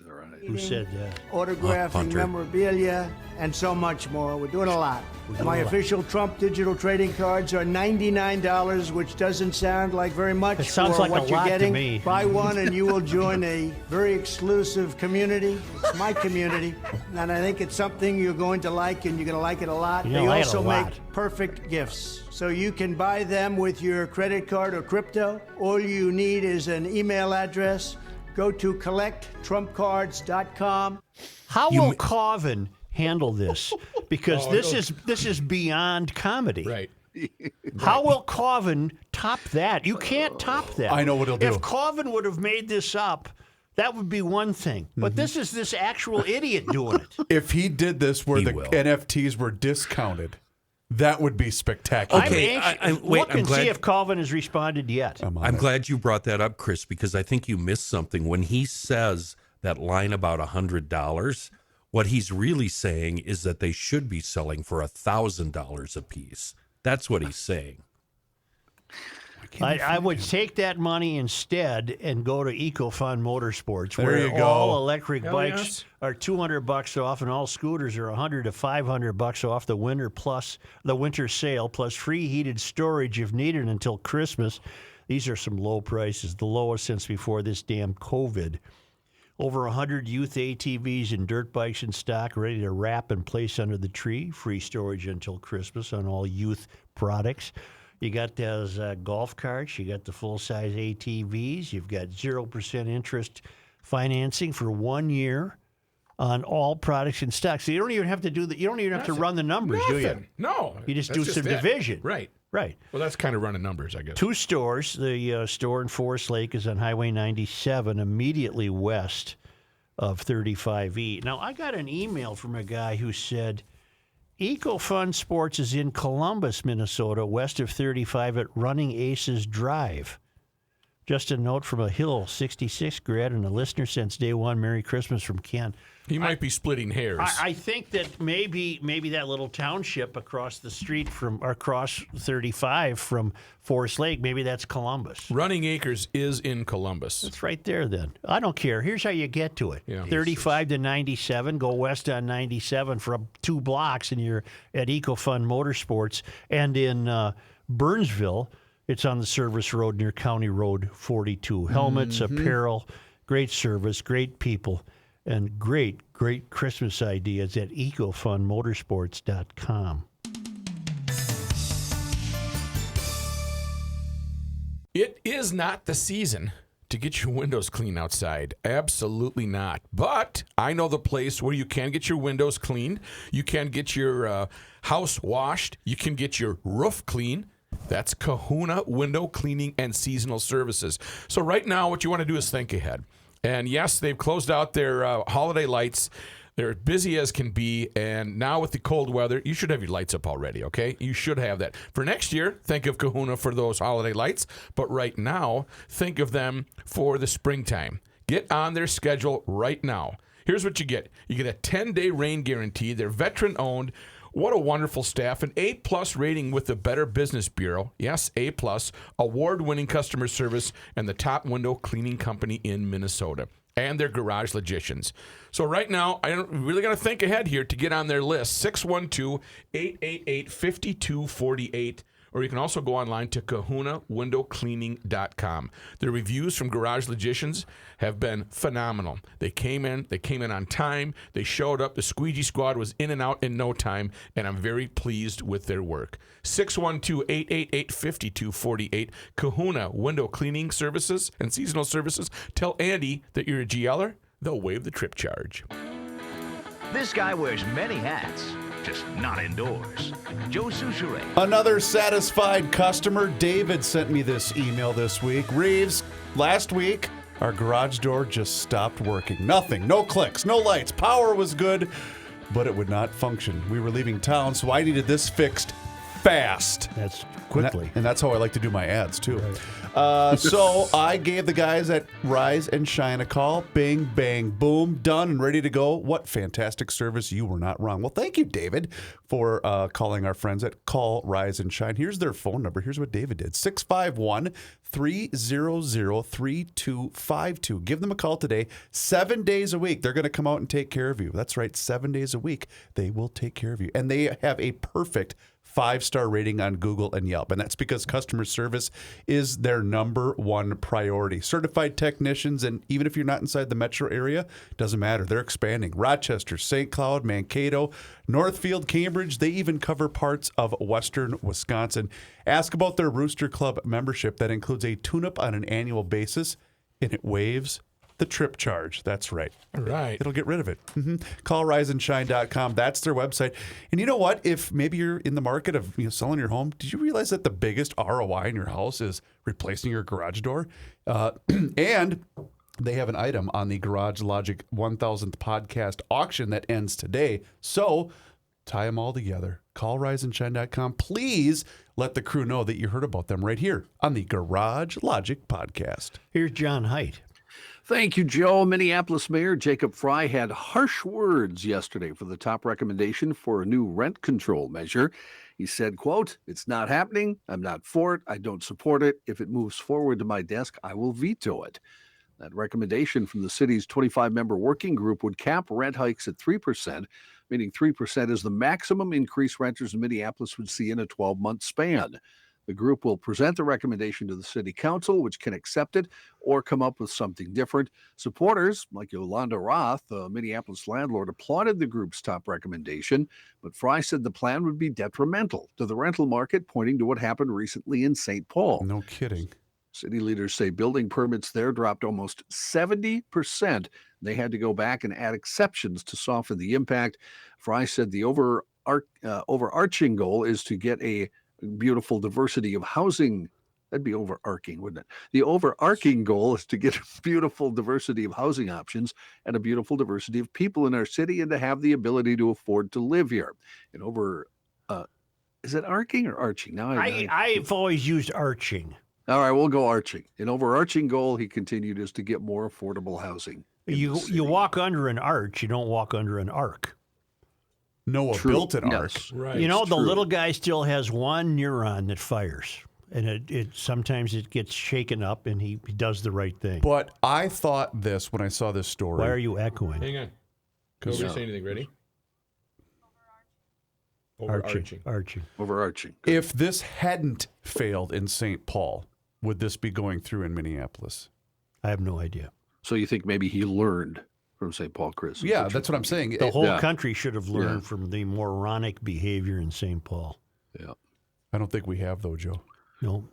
Who said that? Autographing Hunter. memorabilia, and so much more. We're doing a lot. My official Trump digital trading cards are $99, which doesn't sound like very much It sounds for like a what you're lot to getting. me. Buy one and you will join a very exclusive community. It's my community, and I think it's something you're going to like, and you're going to like it a lot. You're They gonna like it also a lot. make perfect gifts. So you can buy them with your credit card or crypto. All you need is an email address. Go to collecttrumpcards.com. How will Coven handle this? Because Oh, this is beyond comedy. Right. How will Coven top that? You can't top that. I know what he'll do. If Coven would have made this up, that would be one thing. But this is this actual idiot doing it. If he did this where He the will. NFTs were discounted, that would be spectacular. Okay, Look I'm and glad- see if Coven has responded yet. I'm glad you brought that up, Chris, because I think you missed something. When he says that line about $100, what he's really saying is that they should be selling for $1,000 a piece. That's what he's saying. I would take that money instead and go to EcoFun Motorsports, There where you go. all electric Hell bikes yes. are $200 off, and all scooters are $100 to $500 off the winter sale, plus free heated storage if needed until Christmas. These are some low prices, the lowest since before this damn COVID. Over 100 youth ATVs and dirt bikes in stock, ready to wrap and place under the tree. Free storage until Christmas on all youth products. You got those golf carts. You got the full-size ATVs. You've got 0% interest financing for 1 year on all products in stock. So you don't even have to do that. You don't even have to run the numbers, do you? Nothing. No. You just That's do some it. division. Right. Right. Well, that's kind of running numbers, I guess. 2 stores. The store in Forest Lake is on Highway 97, immediately west of 35E. Now, I got an email from a guy who said, EcoFun Sports is in Columbus, Minnesota, west of 35 at Running Aces Drive. Just a note from a Hill 66 grad and a listener since day one. Merry Christmas from Ken. He might be splitting hairs. I think that maybe that little township across the street or across 35 from Forest Lake, maybe that's Columbus. Running Acres is in Columbus. It's right there then. I don't care. Here's how you get to it. Yeah. 35 to 97, go west on 97 for 2 blocks and you're at EcoFun Motorsports. And in Burnsville, it's on the service road near County Road 42. Helmets, apparel, great service, great people, and great Christmas ideas at ecofunmotorsports.com. It is not the season to get your windows clean outside. Absolutely not. But I know the place where you can get your windows cleaned. You can get your house washed. You can get your roof clean. That's Kahuna Window Cleaning and Seasonal Services. So right now, what you want to do is think ahead. And yes, they've closed out their holiday lights. They're busy as can be. And now with the cold weather, you should have your lights up already, okay? You should have that. For next year, think of Kahuna for those holiday lights. But right now, think of them for the springtime. Get on their schedule right now. Here's what you get. You get a 10-day rain guarantee. They're veteran-owned. What a wonderful staff. An A-plus rating with the Better Business Bureau. Yes, A-plus. Award-winning customer service and the top window cleaning company in Minnesota. And they're garage logicians. So right now, I really got to think ahead here to get on their list. 612-888-5248. Or you can also go online to kahunawindowcleaning.com. The reviews from garage logicians have been phenomenal. They came in on time, they showed up, the squeegee squad was in and out in no time, and I'm very pleased with their work. 612-888-5248, Kahuna Window Cleaning Services and Seasonal Services. Tell Andy that you're a GLer, they'll waive the trip charge. This guy wears many hats, just not indoors. Joe Souchere. Another satisfied customer. David sent me this email this week. Reeves, last week, our garage door just stopped working. Nothing, no clicks, no lights. Power was good, but it would not function. We were leaving town, so I needed this fixed fast. That's quickly. And that's how I like to do my ads, too. So I gave the guys at Rise and Shine a call. Bing, bang, boom, done and ready to go. What fantastic service. You were not wrong. Well, thank you, David, for calling our friends at Call Rise and Shine. Here's their phone number. Here's what David did. 651-300-3252. Give them a call today. 7 days a week. They're going to come out and take care of you. That's right. 7 days a week. They will take care of you. And they have a perfect 5-star rating on Google and Yelp. And that's because customer service is their number one priority. Certified technicians, and even if you're not inside the metro area, doesn't matter. They're expanding. Rochester, St. Cloud, Mankato, Northfield, Cambridge. They even cover parts of western Wisconsin. Ask about their Rooster Club membership. That includes a tune-up on an annual basis, and it waives the trip charge. That's right. All right. It'll get rid of it. Call riseandshine.com. That's their website. And you know what? If maybe you're in the market of selling your home, did you realize that the biggest ROI in your house is replacing your garage door? And they have an item on the Garage Logic 1000th podcast auction that ends today. So tie them all together. Call riseandshine.com. Please let the crew know that you heard about them right here on the Garage Logic podcast. Here's John Heidt. Thank you, Joe. Minneapolis Mayor Jacob Fry had harsh words yesterday for the top recommendation for a new rent control measure. He said, quote, "It's not happening. I'm not for it. I don't support it. If it moves forward to my desk, I will veto it." That recommendation from the city's 25-member working group would cap rent hikes at 3%, meaning 3% is the maximum increase renters in Minneapolis would see in a 12-month span. The group will present the recommendation to the city council, which can accept it or come up with something different. Supporters, like Yolanda Roth, a Minneapolis landlord, applauded the group's top recommendation, but Fry said the plan would be detrimental to the rental market, pointing to what happened recently in St. Paul. No kidding. City leaders say building permits there dropped almost 70%. They had to go back and add exceptions to soften the impact. Fry said the overarching goal is to get a beautiful diversity of housing. That'd be overarching, wouldn't it? The overarching goal is to get a beautiful diversity of housing options and a beautiful diversity of people in our city, and to have the ability to afford to live here. And is it arcing or arching? Now I've always used arching. All right, we'll go arching. An overarching goal, he continued, is to get more affordable housing. You walk under an arch, you don't walk under an arc. Noah built an ark. Right. You know, the true. little guy still has one neuron that fires, and it sometimes it gets shaken up, and he does the right thing. But I thought this when I saw this story. Why are you echoing? Hang on. Nobody say anything. Ready? Arching. Overarching. If this hadn't failed in St. Paul, would this be going through in Minneapolis? I have no idea. So you think maybe he learned from St. Paul, Chris? Yeah, that's what I'm saying. The whole country should have learned from the moronic behavior in St. Paul. Yeah. I don't think we have, though, Joe. No.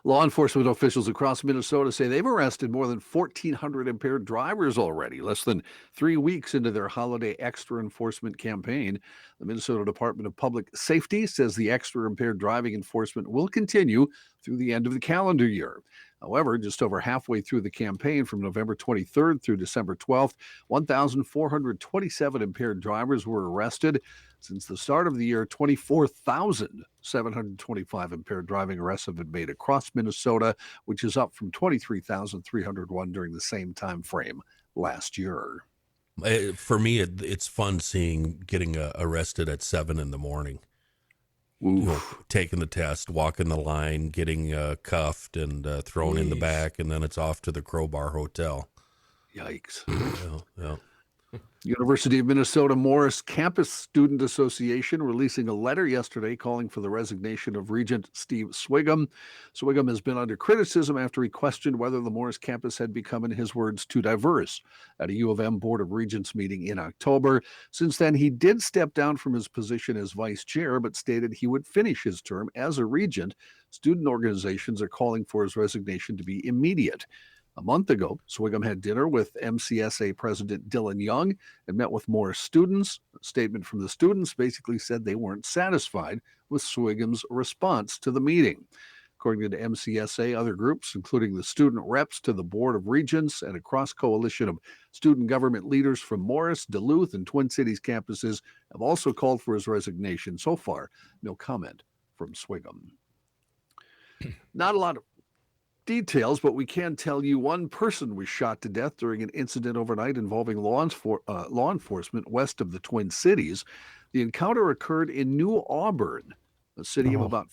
Law enforcement officials across Minnesota say they've arrested more than 1,400 impaired drivers already, less than 3 weeks into their holiday extra enforcement campaign. The Minnesota Department of Public Safety says the extra impaired driving enforcement will continue through the end of the calendar year. However, just over halfway through the campaign, from November 23rd through December 12th, 1,427 impaired drivers were arrested. Since the start of the year, 24,725 impaired driving arrests have been made across Minnesota, which is up from 23,301 during the same time frame last year. For me, it's fun getting arrested at 7 in the morning. Taking the test, walking the line, getting cuffed and thrown in the back, and then it's off to the Crowbar Hotel. Yikes. Yeah. University of Minnesota Morris Campus Student Association releasing a letter yesterday calling for the resignation of Regent Steve Swigum. Swigum has been under criticism after he questioned whether the Morris campus had become, in his words, too diverse at a U of M Board of Regents meeting in October. Since then, he did step down from his position as vice chair, but stated he would finish his term as a regent. Student organizations are calling for his resignation to be immediate. A month ago, Swigum had dinner with MCSA President Dylan Young and met with Morris students. A statement from the students basically said they weren't satisfied with Swigum's response to the meeting. According to the MCSA, other groups, including the student reps to the Board of Regents and a cross-coalition of student government leaders from Morris, Duluth, and Twin Cities campuses, have also called for his resignation. So far, no comment from Swigum. Not a lot of details, but we can tell you one person was shot to death during an incident overnight involving law enforcement west of the Twin Cities. The encounter occurred in New Auburn, a city of about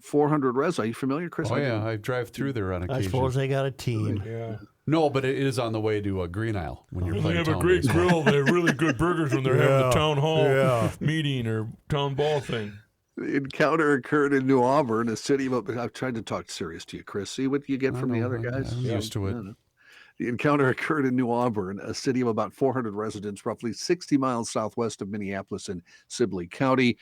400 residents. Are you familiar, Chris? Oh, yeah. I drive through there on occasion. I suppose they got a team. Yeah. No, but it is on the way to Green Isle when you're They playing have a town great baseball. grill. They have really good burgers when they're having the town hall meeting or town ball thing. The encounter occurred in New Auburn, a city of... I've tried to talk serious to you, Chris. See what you get from the other guys? I'm used to it. No. The encounter occurred in New Auburn, a city of about 400 residents, roughly 60 miles southwest of Minneapolis in Sibley County.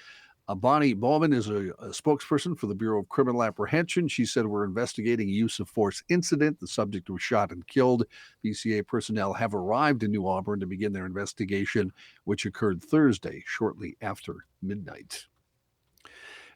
Bonnie Bowman is a spokesperson for the Bureau of Criminal Apprehension. She said, we're investigating a use of force incident. The subject was shot and killed. BCA personnel have arrived in New Auburn to begin their investigation, which occurred Thursday, shortly after midnight.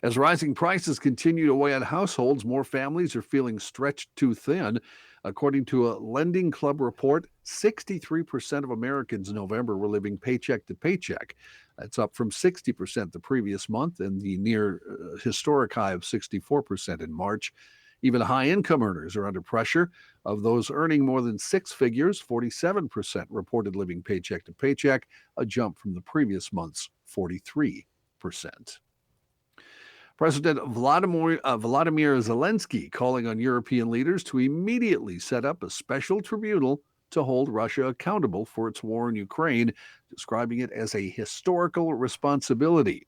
As rising prices continue to weigh on households, more families are feeling stretched too thin. According to a Lending Club report, 63% of Americans in November were living paycheck to paycheck. That's up from 60% the previous month and the near historic high of 64% in March. Even high-income earners are under pressure. Of those earning more than six figures, 47% reported living paycheck to paycheck, a jump from the previous month's 43%. President Vladimir Zelensky calling on European leaders to immediately set up a special tribunal to hold Russia accountable for its war in Ukraine, describing it as a historical responsibility.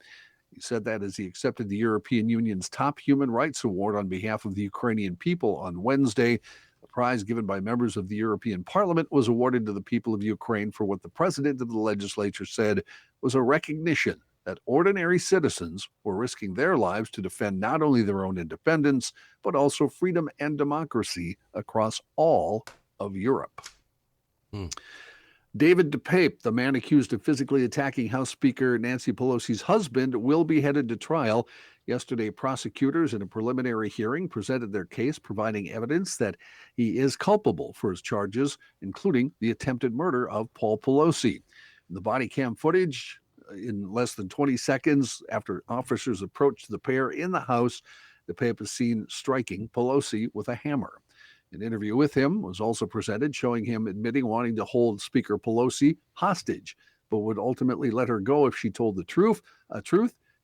He said that as he accepted the European Union's top human rights award on behalf of the Ukrainian people on Wednesday. The prize given by members of the European Parliament was awarded to the people of Ukraine for what the president of the legislature said was a recognition that ordinary citizens were risking their lives to defend not only their own independence, but also freedom and democracy across all of Europe. David DePape, the man accused of physically attacking House Speaker Nancy Pelosi's husband, will be headed to trial. Yesterday, prosecutors in a preliminary hearing presented their case, providing evidence that he is culpable for his charges, including the attempted murder of Paul Pelosi. The body cam footage, in less than 20 seconds after officers approached the pair in the house, DePape is seen striking Pelosi with a hammer. An interview with him was also presented, showing him admitting wanting to hold Speaker Pelosi hostage, but would ultimately let her go if she told the truth.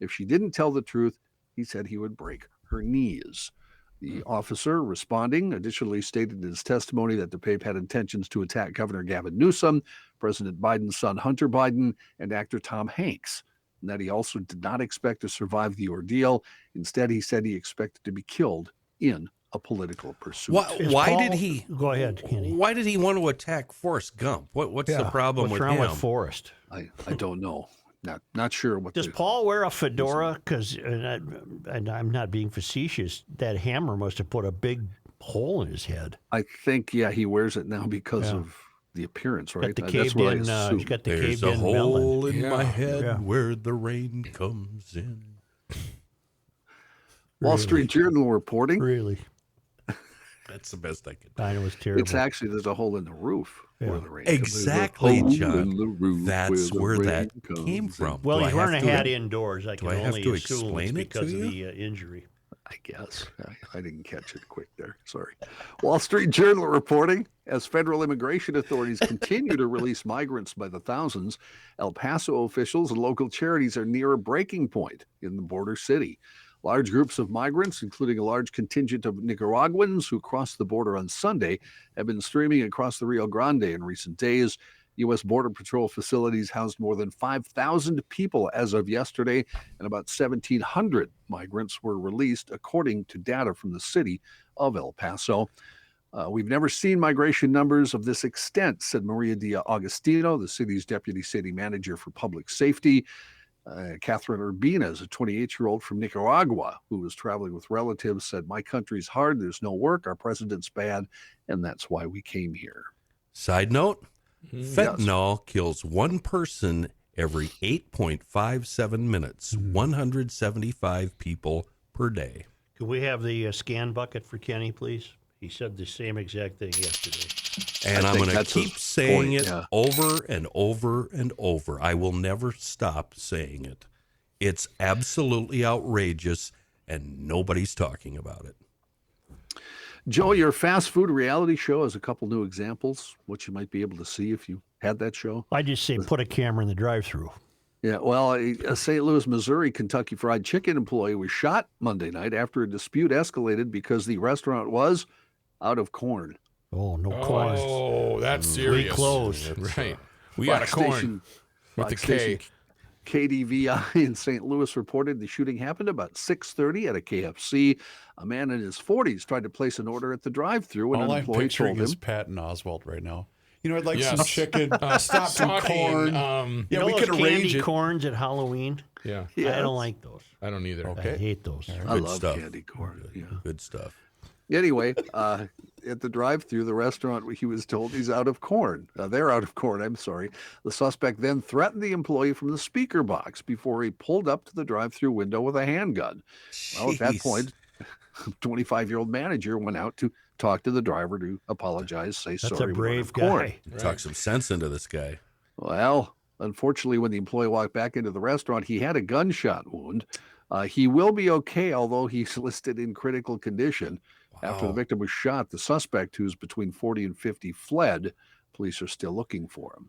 If she didn't tell the truth, he said he would break her knees. The officer responding additionally stated in his testimony that DePape had intentions to attack Governor Gavin Newsom, President Biden's son Hunter Biden, and actor Tom Hanks, and that he also did not expect to survive the ordeal. Instead, he said he expected to be killed in a political pursuit. Why did he? Go ahead, Kenny. Why did he want to attack Forrest Gump? What's the problem What's with wrong him? with Forrest? I don't know. Not sure what. Does Paul wear a fedora? Because, and I'm not being facetious, that hammer must have put a big hole in his head. I think, yeah, he wears it now because of the appearance, right? Got the caved in, he's got the There's caved a in hole melon. in my head where the rain comes in. Wall Street Journal reporting. Really? That's the best I could I know, it was terrible. It's actually, there's a hole in the roof where the rain Exactly, comes. John. That's where that came from. Well, Do he's I wearing a have to- hat indoors. I can I have only to assume explain it's it to because of you? the injury. I guess. I didn't catch it quick there. Sorry. Wall Street Journal reporting, as federal immigration authorities continue to release migrants by the thousands, El Paso officials and local charities are near a breaking point in the border city. Large groups of migrants, including a large contingent of Nicaraguans who crossed the border on Sunday, have been streaming across the Rio Grande in recent days. U.S. Border Patrol facilities housed more than 5,000 people as of yesterday, and about 1,700 migrants were released, according to data from the city of El Paso. We've never seen migration numbers of this extent, said Maria Dia Agostino, the city's deputy city manager for public safety. Catherine Urbina, a 28-year-old from Nicaragua who was traveling with relatives, said, "My country's hard. There's no work. Our president's bad. And that's why we came here." Side note, fentanyl kills one person every 8.57 minutes, 175 people per day. Can we have the scan bucket for Kenny, please? He said the same exact thing yesterday. And I'm going to that's keep his saying point, it yeah. over and over and over. I will never stop saying it. It's absolutely outrageous, and nobody's talking about it. Joe, your fast food reality show has a couple new examples, what you might be able to see if you had that show. I just say put a camera in the drive-thru. Yeah, well, a St. Louis, Missouri Kentucky Fried Chicken employee was shot Monday night after a dispute escalated because the restaurant was out of corn. Oh, no corn. Oh, that's serious. We closed. Right. We got a corn with the K. KDVI in St. Louis reported the shooting happened about 6:30 at a KFC. A man in his 40s tried to place an order at the drive-thru when All an I'm employee picturing told is him, Patton Oswalt right now. You know, I'd like Yes. some chicken, Stop some talking. corn. You Yeah, know we those could arrange candy it. corns at Halloween? Yeah. I Yes. don't like those. I don't either. Okay. I hate those. I Good love stuff. candy corn. Yeah. Good stuff. Anyway, at the drive-thru, the restaurant, he was told he's out of corn. They're out of corn, I'm sorry. The suspect then threatened the employee from the speaker box before he pulled up to the drive-thru window with a handgun. Well, at that Jeez. point, 25-year-old manager went out to talk to the driver to apologize, say That's sorry. a we brave ordered corn. guy. Talk some sense into this guy. Well, unfortunately, when the employee walked back into the restaurant, he had a gunshot wound. He will be okay, although he's listed in critical condition. After the Wow. victim was shot, the suspect, who's between 40 and 50, fled. Police are still looking for him.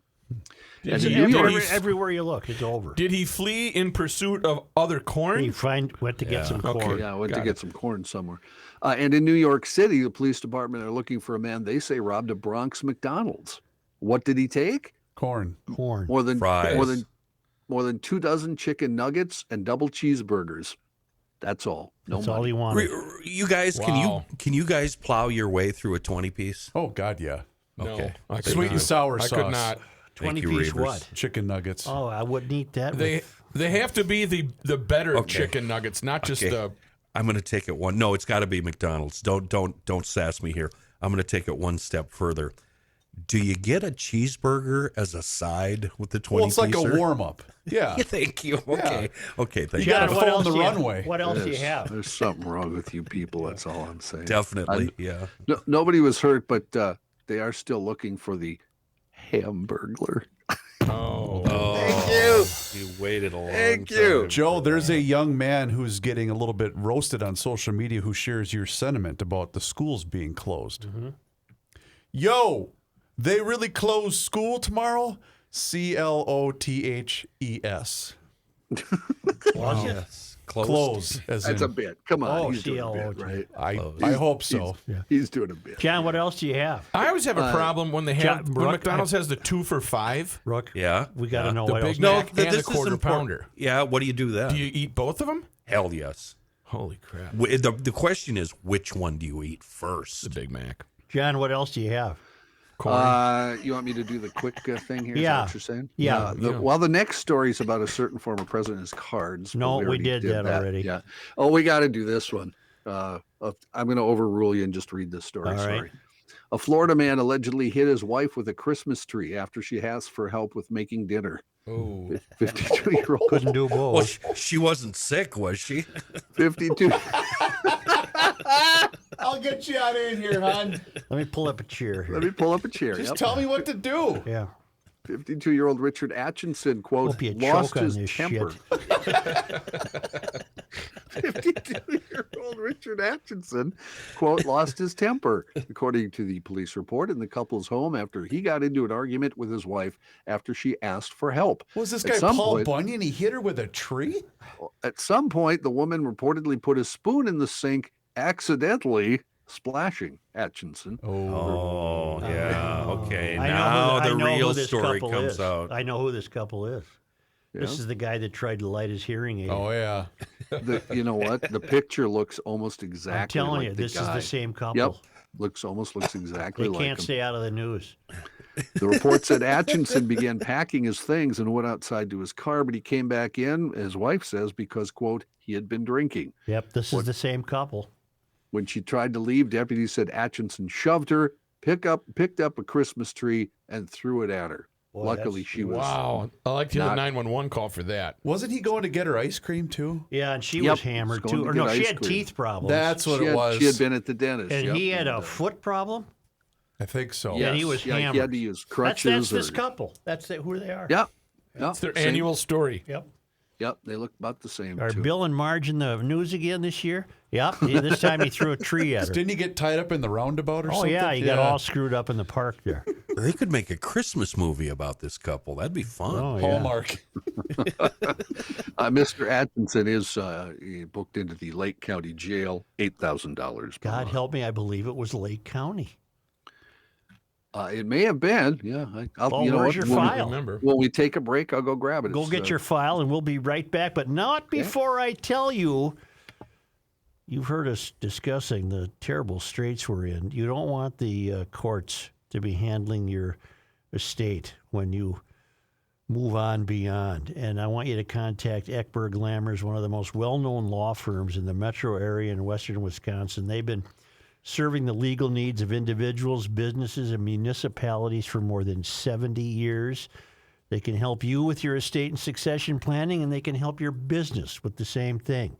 And It's in New York, everywhere you look, it's over. Did he flee in pursuit of other corn? He went to get some corn. yeah, I went Got to get some corn somewhere. And in New York City, the police department are looking for a man they say robbed a Bronx McDonald's. What did he take? Corn. Corn. More than Fries. more than 2 dozen chicken nuggets and double cheeseburgers. That's all. No That's all money. he wanted. You guys, Wow. can you guys plow your way through a 20-piece? Oh, God, yeah. No, Okay. I could Sweet not. and sour I sauce. could not. 20-piece Reavers. what? Chicken nuggets. Oh, I wouldn't eat that. They have to be the better Okay. chicken nuggets, not just Okay. the. I'm going to take it one. No, it's got to be McDonald's. Don't sass me here. I'm going to take it one step further. Do you get a cheeseburger as a side with the 20 Well, it's like a warm-up. Yeah. Thank you. Okay. Okay. Thank You you. gotta what phone else the do you- runway. What else do you There's- have? There's something wrong with you people. That's all I'm saying. Definitely. Yeah. No, nobody was hurt, but they are still looking for the Hamburglar. Oh. Thank you. You waited a long Thank you. time. Joe, there's a young man who's getting a little bit roasted on social media who shares your sentiment about the schools being closed. Yo, they really close school tomorrow? CLOTHES. Yes. Close. As That's in, a bit. Come on, Oh, he's doing a CLO. bit, right? I hope so. He's doing a bit. John, what else do you have? I always have a problem when they John- have when Brooke, McDonald's has the 2 for $5. Rook, Yeah. we got to know The what Big else. Mac th- and the this is quarter important. pounder. Yeah. What do you do then? Do you eat both of them? Hell yes. Holy crap! The question is, which one do you eat The first? Big Mac. John, what else do you have? You want me to do the quick thing here? Is Yeah. that what you're saying? Yeah. Well, the next story is about a certain former president's cards. but No, we already did that already. Yeah. Oh, we got to do this one. I'm going to overrule you and just read this story. All right. Sorry. A Florida man allegedly hit his wife with a Christmas tree after she asked for help with making dinner. Oh, 52-year-old. Couldn't do both. Well, she wasn't sick, was she? 52. I'll get you out of here, hon. Let me pull up a chair here. Let me pull up a chair. Just Yep. tell me what to do. Yeah. 52-year-old Richard Atchison, quote, Hope you lost choke on his this temper. shit. 52-year-old Richard Atchison, quote, lost his temper, according to the police report in the couple's home after he got into an argument with his wife after she asked for help. Was this At guy some Paul point- Bunyan? He hit her with a tree? At some point, the woman reportedly put a spoon in the sink, accidentally splashing Atchison. Oh, yeah. Okay. I know Now who I the know who real this story couple comes is. out. I know who this couple is. This Yeah. is the guy that tried to light his hearing aid. Oh, yeah. You know what? The picture looks almost exactly I'm telling like you, the this guy. is the same couple. Yep. Looks exactly They like can't him. stay out of the news. The report said Atchison began packing his things and went outside to his car, but he came back in, his wife says, because, quote, he had been drinking. Yep, this is the same couple. When she tried to leave, deputies said Atchison shoved her, picked up a Christmas tree, and threw it at her. Luckily, she was. Wow. I like to hear the Not- 911 call for that. Wasn't he going to get her ice cream too? Yeah, and she Yep, was hammered was going too. to Or no, get she ice had cream. teeth problems. That's what it was. She had been at the dentist. and yep, he had a and, foot problem. I think so. Yeah, he was He had hammered. to use That's crutches. this or- couple. That's who they are. Yeah. It's their same. annual story. Yep. Yep, they look about the same. Are too. Bill and Marge in the news again this year? Yep. This time he threw a tree at her. Didn't he get tied up in the roundabout or Oh something? yeah, he got all screwed up in the park there. They could make a Christmas movie about this couple. That'd be fun. Oh yeah. Hallmark. Mr. Atkinson is booked into the Lake County Jail, $8,000. God help me, I believe it was Lake County. It may have been. Yeah. Well, you know where's what? your When we- file? Remember. When we take a break, I'll go grab it. Go It's, get your file, and we'll be right back. But not before I tell you. You've heard us discussing the terrible straits we're in. You don't want the courts to be handling your estate when you move on beyond. And I want you to contact Eckberg Lammers, one of the most well-known law firms in the metro area in western Wisconsin. They've been serving the legal needs of individuals, businesses, and municipalities for more than 70 years. They can help you with your estate and succession planning, and they can help your business with the same thing.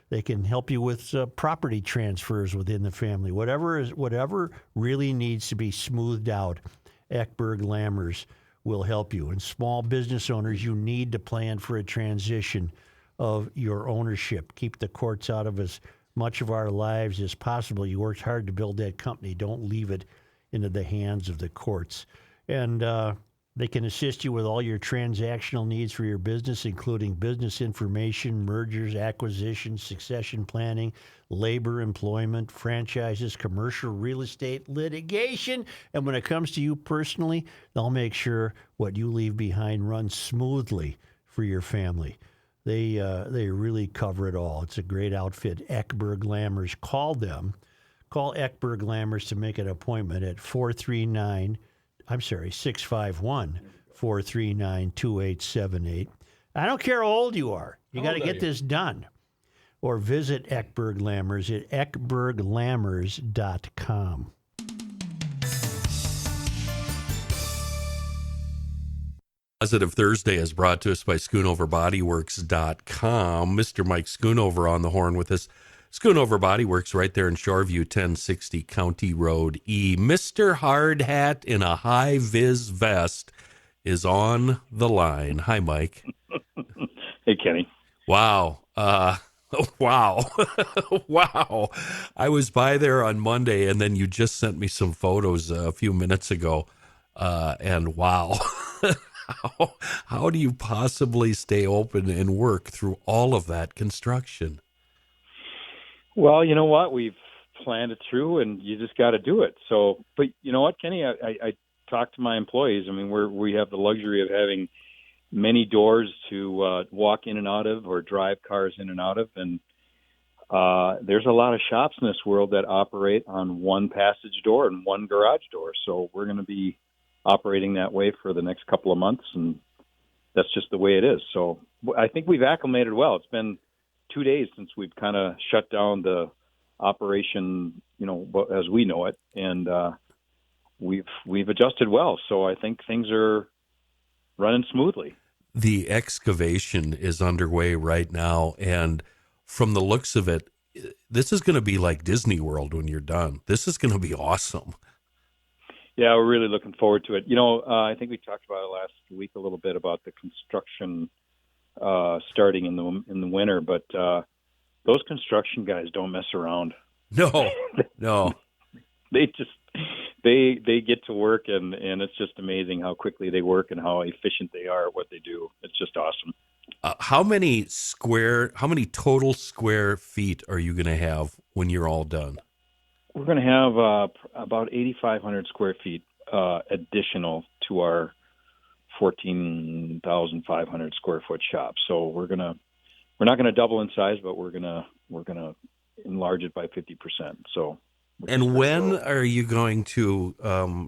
They can help you with property transfers within the family. Whatever really needs to be smoothed out, Eckberg Lammers will help you. And small business owners, you need to plan for a transition of your ownership. Keep the courts out of as much of our lives as possible. You worked hard to build that company. Don't leave it into the hands of the courts. And they can assist you with all your transactional needs for your business, including business information, mergers, acquisitions, succession planning, labor, employment, franchises, commercial real estate, litigation. And when it comes to you personally, they'll make sure what you leave behind runs smoothly for your family. They really cover it all. It's a great outfit. Eckberg Lammers. Call them. Call Eckberg Lammers to make an appointment at 651-439-2878. I don't care how old you are. You got to get this done. Or visit Eckberg Lammers at eckberglammers.com. Positive Thursday is brought to us by SchoonoverBodyWorks.com. Mr. Mike Schoonover on the horn with us. Schoonover Body Works right there in Shoreview, 1060 County Road E. Mr. Hard Hat in a high-vis vest is on the line. Hi, Mike. Hey, Kenny. Wow. Wow. Wow. I was by there on Monday, and then you just sent me some photos a few minutes ago, and wow. How do you possibly stay open and work through all of that construction? Well, you know what? We've planned it through, and you just got to do it. So, but you know what, Kenny? I talk to my employees. I mean, we have the luxury of having many doors to walk in and out of, or drive cars in and out of, and there's a lot of shops in this world that operate on one passage door and one garage door. So we're going to be operating that way for the next couple of months, and that's just the way it is. So I think we've acclimated well. It's been 2 days since we've kind of shut down the operation, you know, as we know it, and we've adjusted well. So I think things are running smoothly. The excavation is underway right now, and from the looks of it, this is going to be like Disney World when you're done. This is going to be awesome. Yeah, we're really looking forward to it. You know, I think we talked about it last week a little bit about the construction starting in the winter, but those construction guys don't mess around. No, no. They get to work, and it's just amazing how quickly they work and how efficient they are at what they do. It's just awesome. How many total square feet are you going to have when you're all done? We're going to have about 8,500 square feet additional to our 14,500 square foot shop. So we're not going to double in size, but we're going to enlarge it by 50%. So. And when are you going to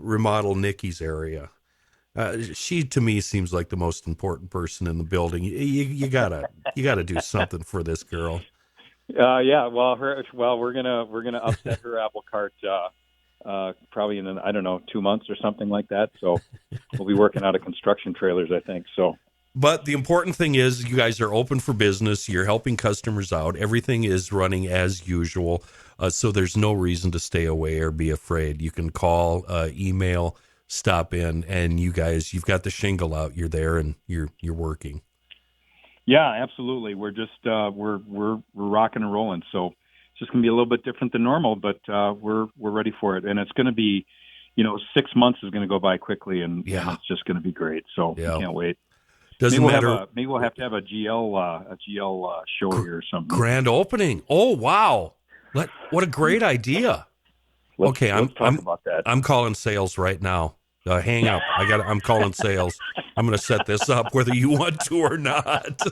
remodel Nikki's area? She, to me, seems like the most important person in the building. You gotta do something for this girl. Yeah. Well, we're gonna upset her apple cart probably in, I don't know, 2 months or something like that. So we'll be working out of construction trailers, I think. So. But the important thing is you guys are open for business. You're helping customers out. Everything is running as usual. So there's no reason to stay away or be afraid. You can call, email, stop in, and you guys, you've got the shingle out. You're there and you're working. Yeah, absolutely. We're just we're rocking and rolling. So it's just going to be a little bit different than normal, but we're ready for it. And it's going to be, 6 months is going to go by quickly, and it's just going to be great. So I can't wait. Doesn't matter. Maybe we'll have to have a GL show here or something. Grand opening. Oh wow! What a great idea. Let's talk about that. I'm calling sales right now. Hang up. I'm calling sales. I'm going to set this up whether you want to or not.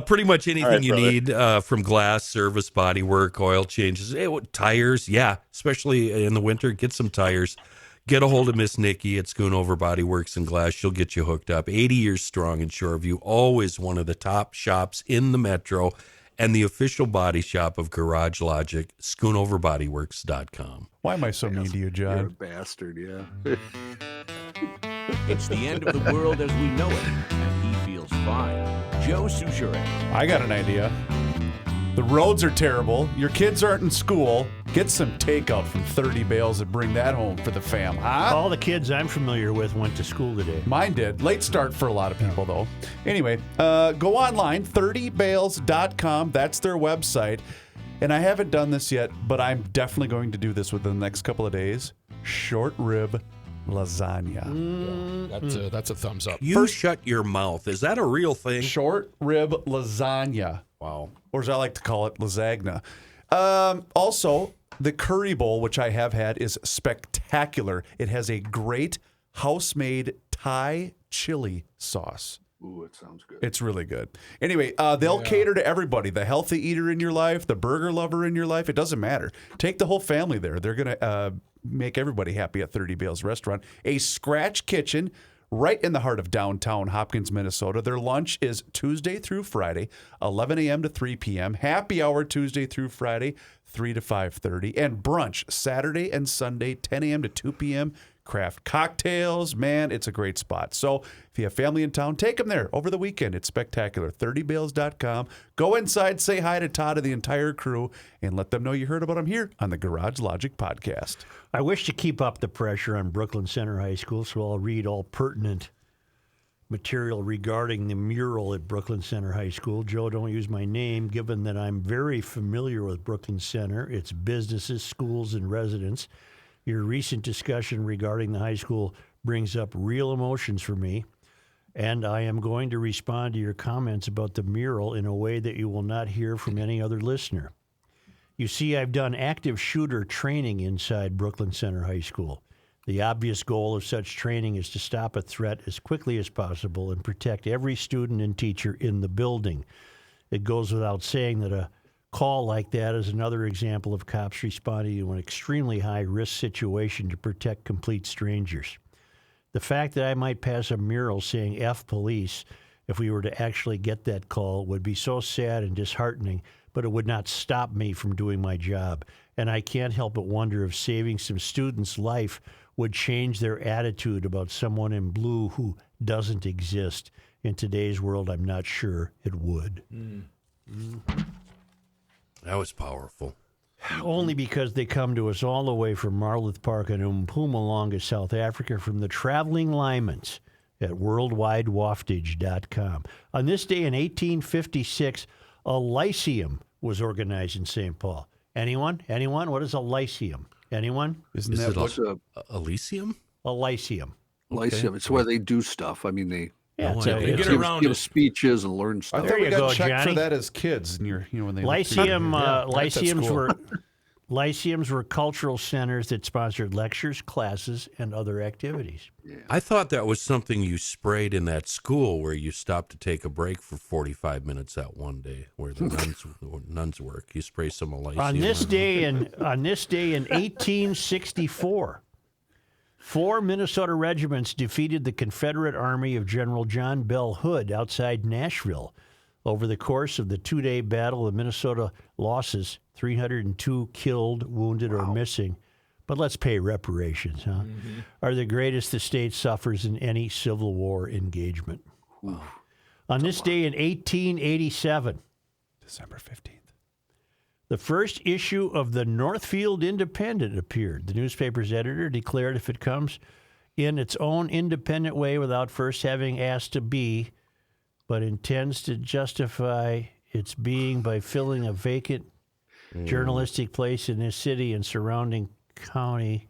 Pretty much anything you need from glass, service, body work, oil changes, tires. Yeah, especially in the winter, get some tires. Get a hold of Miss Nikki at Schoonover Body Works and Glass. She'll get you hooked up. 80 years strong in Shoreview. Always one of the top shops in the metro and the official body shop of Garage Logic, schoonoverbodyworks.com. Why am I so mean to you, John? You're a bastard, yeah. It's the end of the world as we know it, and he feels fine. Joe Souchere. I got an idea. The roads are terrible. Your kids aren't in school. Get some takeout from 30 Bales and bring that home for the fam, huh? All the kids I'm familiar with went to school today. Mine did. Late start for a lot of people, though. Anyway, go online, 30bales.com. That's their website. And I haven't done this yet, but I'm definitely going to do this within the next couple of days. Short rib lasagna. That's a thumbs up. You shut your mouth. Is that a real thing? Short rib lasagna. Wow. Or as I like to call it, lasagna. Also, the curry bowl, which I have had, is spectacular. It has a great house-made Thai chili sauce. Ooh, it sounds good. It's really good. Anyway, they'll cater to everybody. The healthy eater in your life, the burger lover in your life, it doesn't matter. Take the whole family there. They're going to make everybody happy at 30 Bales Restaurant. A scratch kitchen right in the heart of downtown Hopkins, Minnesota. Their lunch is Tuesday through Friday, 11 a.m. to 3 p.m. Happy hour Tuesday through Friday, 3 to 5:30. And brunch Saturday and Sunday, 10 a.m. to 2 p.m. Craft cocktails. Man, it's a great spot. So if you have family in town, take them there over the weekend. It's spectacular. 30bales.com. Go inside, say hi to Todd and the entire crew, and let them know you heard about them here on the Garage Logic podcast. I wish to keep up the pressure on Brooklyn Center High School, so I'll read all pertinent material regarding the mural at Brooklyn Center High School. Joe, don't use my name, given that I'm very familiar with Brooklyn Center, its businesses, schools, and residents. Your recent discussion regarding the high school brings up real emotions for me, and I am going to respond to your comments about the mural in a way that you will not hear from any other listener. You see, I've done active shooter training inside Brooklyn Center High School. The obvious goal of such training is to stop a threat as quickly as possible and protect every student and teacher in the building. It goes without saying that a call like that is another example of cops responding to an extremely high-risk situation to protect complete strangers. The fact that I might pass a mural saying F police if we were to actually get that call would be so sad and disheartening, but it would not stop me from doing my job. And I can't help but wonder if saving some students' life would change their attitude about someone in blue who doesn't exist. In today's world, I'm not sure it would. That was powerful. Only because they come to us all the way from Marloth Park and Mpumalanga, South Africa, from the Traveling Lymans at worldwidewaftage.com. On this day in 1856, a lyceum was organized in St. Paul. Anyone? What is a lyceum? Anyone? Is it Elysium? A lyceum. Lyceum. It's where they do stuff. I mean, they Give speeches and learn stuff. I thought we got checked for that as kids. And when they Lyceums were cultural centers that sponsored lectures, classes, and other activities. Yeah. I thought that was something you sprayed in that school where you stopped to take a break for 45 minutes that one day where the nuns work. You spray some Lyceum. On this day in 1864, 4 Minnesota regiments defeated the Confederate Army of General John Bell Hood outside Nashville. Over the course of the 2-day battle, the Minnesota losses, 302 killed, wounded, or missing, but let's pay reparations, huh? Are the greatest the state suffers in any Civil War engagement. Wow. On this day in 1887, December 15th, the first issue of the Northfield Independent appeared. The newspaper's editor declared if it comes in its own independent way without first having asked to be, but intends to justify its being by filling a vacant journalistic place in this city and surrounding country.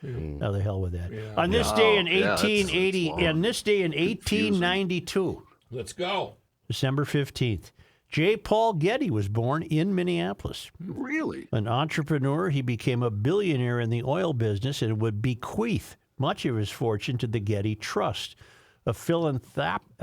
Now the hell with that. On this day in 1880, and this day in 1892, Let's go. December 15th, J. Paul Getty was born in Minneapolis. Really? An entrepreneur, he became a billionaire in the oil business and would bequeath much of his fortune to the Getty Trust, a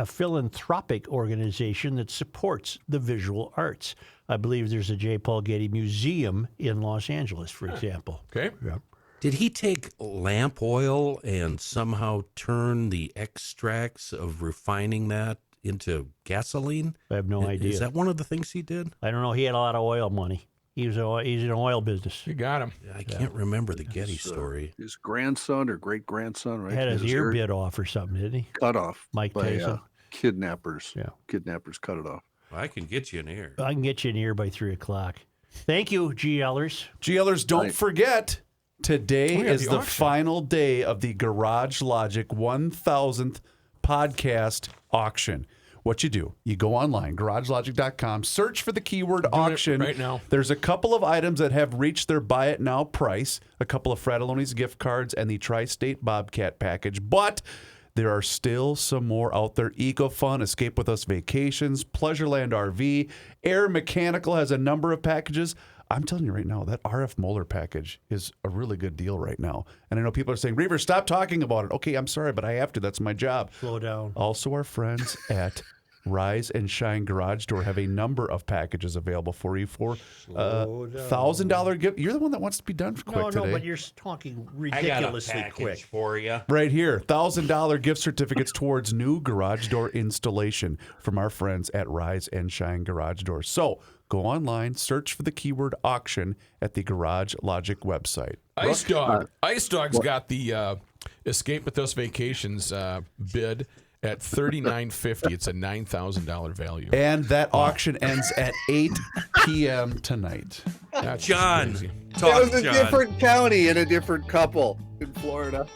philanthropic organization that supports the visual arts. I believe there's a J. Paul Getty Museum in Los Angeles, for example. Okay. Yep. Did he take lamp oil and somehow turn the extracts of refining that into gasoline? I have no idea. Is that one of the things he did? I don't know. He had a lot of oil money. He's in oil business. You got him. I can't remember the Getty story. His grandson or great-grandson, right? Had his ear bit off or something, didn't he? cut off Mike by Tyson. kidnappers. Yeah. Kidnappers cut it off. I can get you an ear. I can get you an ear by 3 o'clock. Thank you, GLers. GLers, don't Right. forget, today yeah, is the the auction. final day of the Garage Logic 1000th podcast auction. What you do, you go online, garagelogic.com, search for the keyword auction. right now. There's a couple of items that have reached their buy it now price, a couple of Fratelloni's gift cards and the Tri-State Bobcat package, but there are still some more out there. EcoFun, Escape With Us Vacations, Pleasureland RV, Air Mechanical has a number of packages. I'm telling you right now, that RF Moeller package is a really good deal right now. And I know people are saying, Reaver, stop talking about it. Okay, I'm sorry, but I have to. That's my job. Slow down. Also, our friends at Rise and Shine Garage Door have a number of packages available for you for $1,000 gift. You're the one that wants to be done quick today. No, but you're talking I got a ridiculously package quick. for you. Right here, $1,000 gift certificates towards new garage door installation from our friends at Rise and Shine Garage Doors. So go online, search for the keyword auction at the Garage Logic website. Ice Dog. Ice Dog's got the Escape With Us Vacations bid at $39.50. It's a $9,000 value. And that auction ends at 8 p.m. tonight. That's John, crazy. talk, It was a John. different county and a different couple in Florida.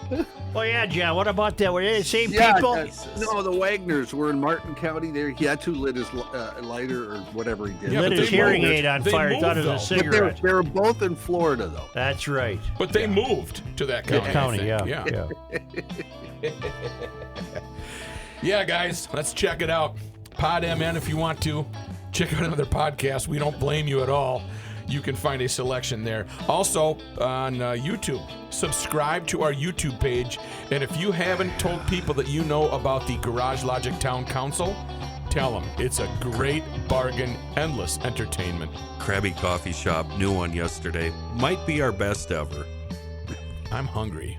Oh, yeah, John. What about that? Were they the same Yeah, people? no, the Wagners were in Martin County. There, he had to lit his lighter or whatever he did. Yeah, Lit but his they hearing moved. aid on They fire. Thought it moved, was a though. But cigarette. they were both in Florida, though. That's right. But they moved to that county. I County, think. yeah. Yeah, guys, let's check it out. Pod MN if you want to. Check out another podcast. We don't blame you at all. You can find a selection there. Also on YouTube, subscribe to our YouTube page. And if you haven't told people that you know about the Garage Logic Town Council, tell them. It's a great bargain, endless entertainment. Krabby Coffee Shop, new one yesterday. Might be our best ever. I'm hungry.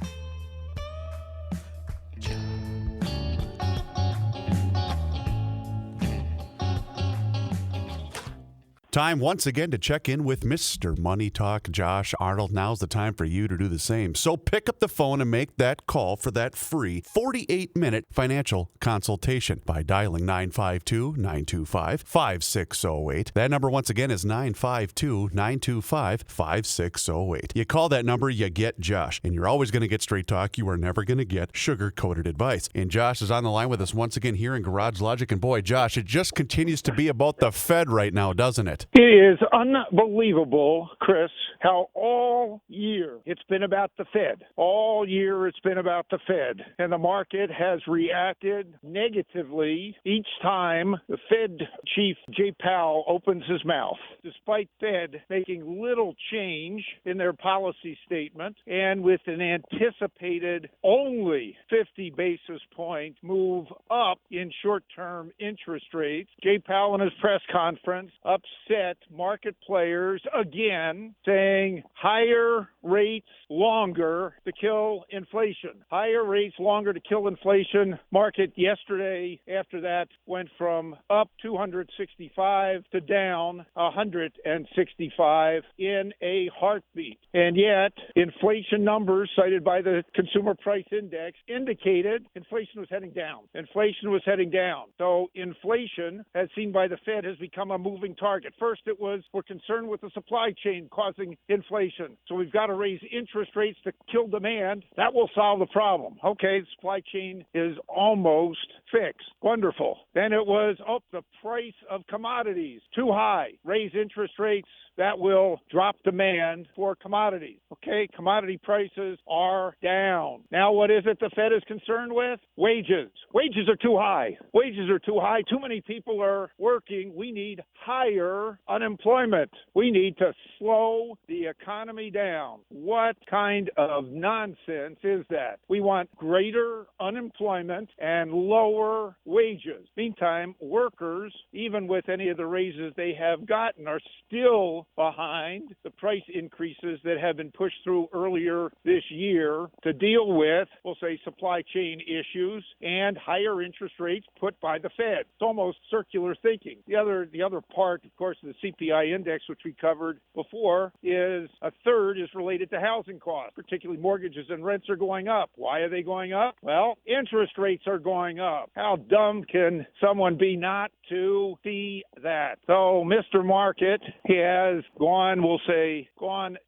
Time once again to check in with Mr. Money Talk, Josh Arnold. Now's the time for you to do the same. So pick up the phone and make that call for that free 48-minute financial consultation by dialing 952-925-5608. That number once again is 952-925-5608. You call that number, you get Josh. And you're always going to get straight talk. You are never going to get sugar-coated advice. And Josh is on the line with us once again here in Garage Logic. And boy, Josh, it just continues to be about the Fed right now, doesn't it? It is unbelievable, Chris, how all year it's been about the Fed. All year it's been about the Fed. And the market has reacted negatively each time the Fed chief, Jay Powell, opens his mouth. Despite Fed making little change in their policy statement and with an anticipated only 50 basis point move up in short-term interest rates, Jay Powell in his press conference upset market players again, saying higher rates longer to kill inflation. Higher rates longer to kill inflation. Market yesterday after that went from up 265 to down 165 in a heartbeat. And yet, inflation numbers cited by the Consumer Price Index indicated inflation was heading down. Inflation was heading down. So inflation, as seen by the Fed, has become a moving target. First, it was we're concerned with the supply chain causing inflation. So we've got to raise interest rates to kill demand. That will solve the problem. Okay, the supply chain is almost fixed. Wonderful. Then it was, the price of commodities too high. Raise interest rates. That will drop demand for commodities. Okay, commodity prices are down. Now, what is it the Fed is concerned with? Wages. Wages are too high. Wages are too high. Too many people are working. We need higher unemployment. We need to slow the economy down. What kind of nonsense is that? We want greater unemployment and lower wages. Meantime, workers, even with any of the raises they have gotten, are still behind the price increases that have been pushed through earlier this year to deal with, we'll say, supply chain issues and higher interest rates put by the Fed. It's almost circular thinking. The other part, of course, of the CPI index, which we covered before, is a third is related to housing costs, particularly mortgages and rents are going up. Why are they going up? Well, interest rates are going up. How dumb can someone be not to see that? So Mr. Market has gone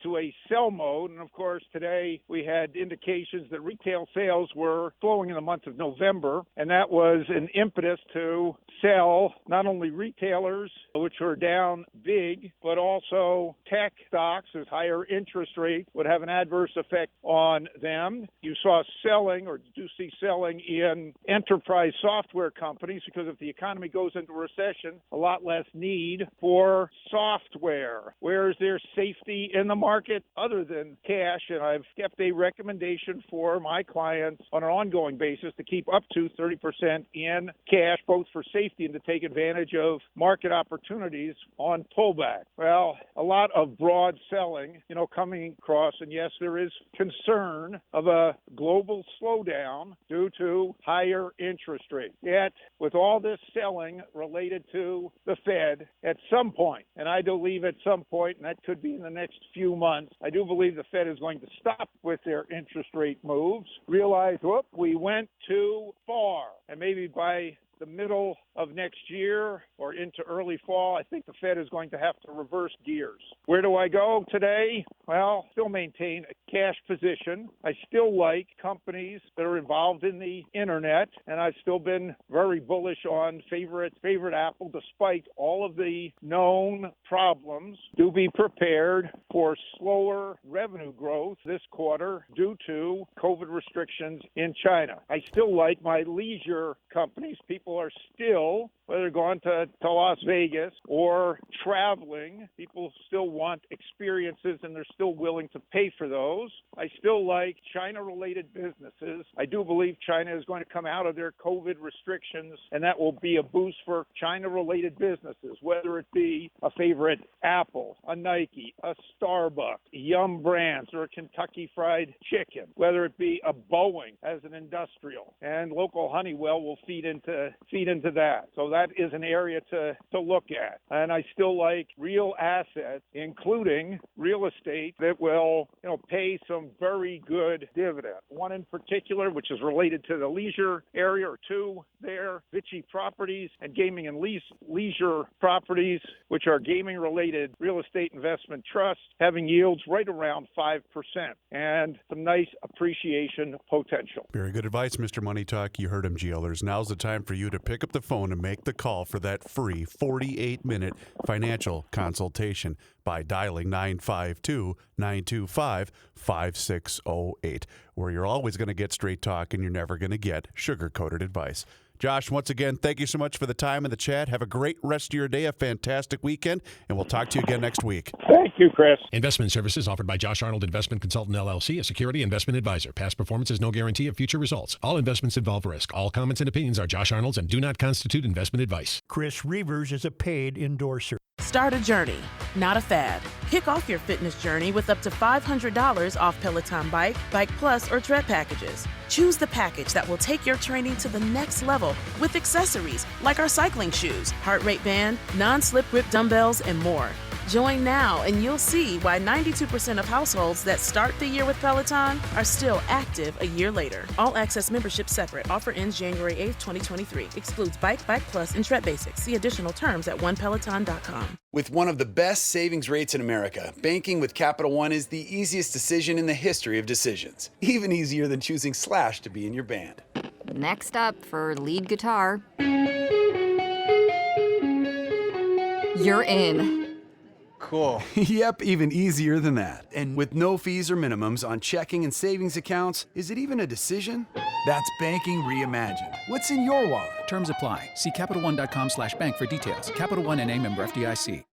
to a sell mode. And of course, today we had indications that retail sales were slowing in the month of November. And that was an impetus to sell not only retailers, which are down big, but also tech stocks, as higher interest rates would have an adverse effect on them. You saw selling, or do see selling, in enterprise software companies, because if the economy goes into recession, a lot less need for software. Where is there safety in the market other than cash? And I've kept a recommendation for my clients on an ongoing basis to keep up to 30% in cash, both for safety and to take advantage of market opportunities on pullback. Well, a lot of broad selling, coming across, and yes, there is concern of a global slowdown due to higher interest rates. Yet, with all this selling related to the Fed, at some point, and I believe at some point, and that could be in the next few months, I do believe the Fed is going to stop with their interest rate moves, realize, we went too far, and maybe by the middle of next year or into early fall, I think the Fed is going to have to reverse gears. Where do I go today? Well, still maintain a cash position. I still like companies that are involved in the internet, and I've still been very bullish on favorite Apple, despite all of the known problems. Do be prepared for slower revenue growth this quarter due to COVID restrictions in China. I still like my leisure companies. People are still, whether they're going to Las Vegas or traveling, people still want experiences and they're still willing to pay for those. I still like China-related businesses. I do believe China is going to come out of their COVID restrictions, and that will be a boost for China-related businesses, whether it be a favorite Apple, a Nike, a Starbucks, Yum Brands, or a Kentucky Fried Chicken, whether it be a Boeing as an industrial, and local Honeywell will feed into that. So that is an area to look at. And I still like real assets, including real estate, that will pay some very good dividend. One in particular, which is related to the leisure area, or two there, Vichy Properties and Gaming and Leisure Properties, which are gaming-related real estate investment trusts, having yields right around 5% and some nice appreciation potential. Very good advice, Mr. Money Talk. You heard him, GLers. Now's the time for you to pick up the phone and make the call for that free 48-minute financial consultation by dialing 952-925-5608, where you're always going to get straight talk and you're never going to get sugar-coated advice. Josh, once again, thank you so much for the time and the chat. Have a great rest of your day, a fantastic weekend, and we'll talk to you again next week. Thank you, Chris. Investment services offered by Josh Arnold Investment Consultant, LLC, a security investment advisor. Past performance is no guarantee of future results. All investments involve risk. All comments and opinions are Josh Arnold's and do not constitute investment advice. Chris Reavers is a paid endorser. Start a journey, not a fad. Kick off your fitness journey with up to $500 off Peloton Bike, Bike Plus, or Tread packages. Choose the package that will take your training to the next level with accessories like our cycling shoes, heart rate band, non-slip grip dumbbells, and more. Join now and you'll see why 92% of households that start the year with Peloton are still active a year later. All access membership separate. Offer ends January 8th, 2023. Excludes Bike, Bike Plus, and Tread Basics. See additional terms at onepeloton.com. With one of the best savings rates in America, banking with Capital One is the easiest decision in the history of decisions. Even easier than choosing Slash to be in your band. Next up for lead guitar. You're in. Cool. Yep, even easier than that. And with no fees or minimums on checking and savings accounts, is it even a decision? That's banking reimagined. What's in your wallet? Terms apply. See CapitalOne.com/bank for details. Capital One NA, member FDIC.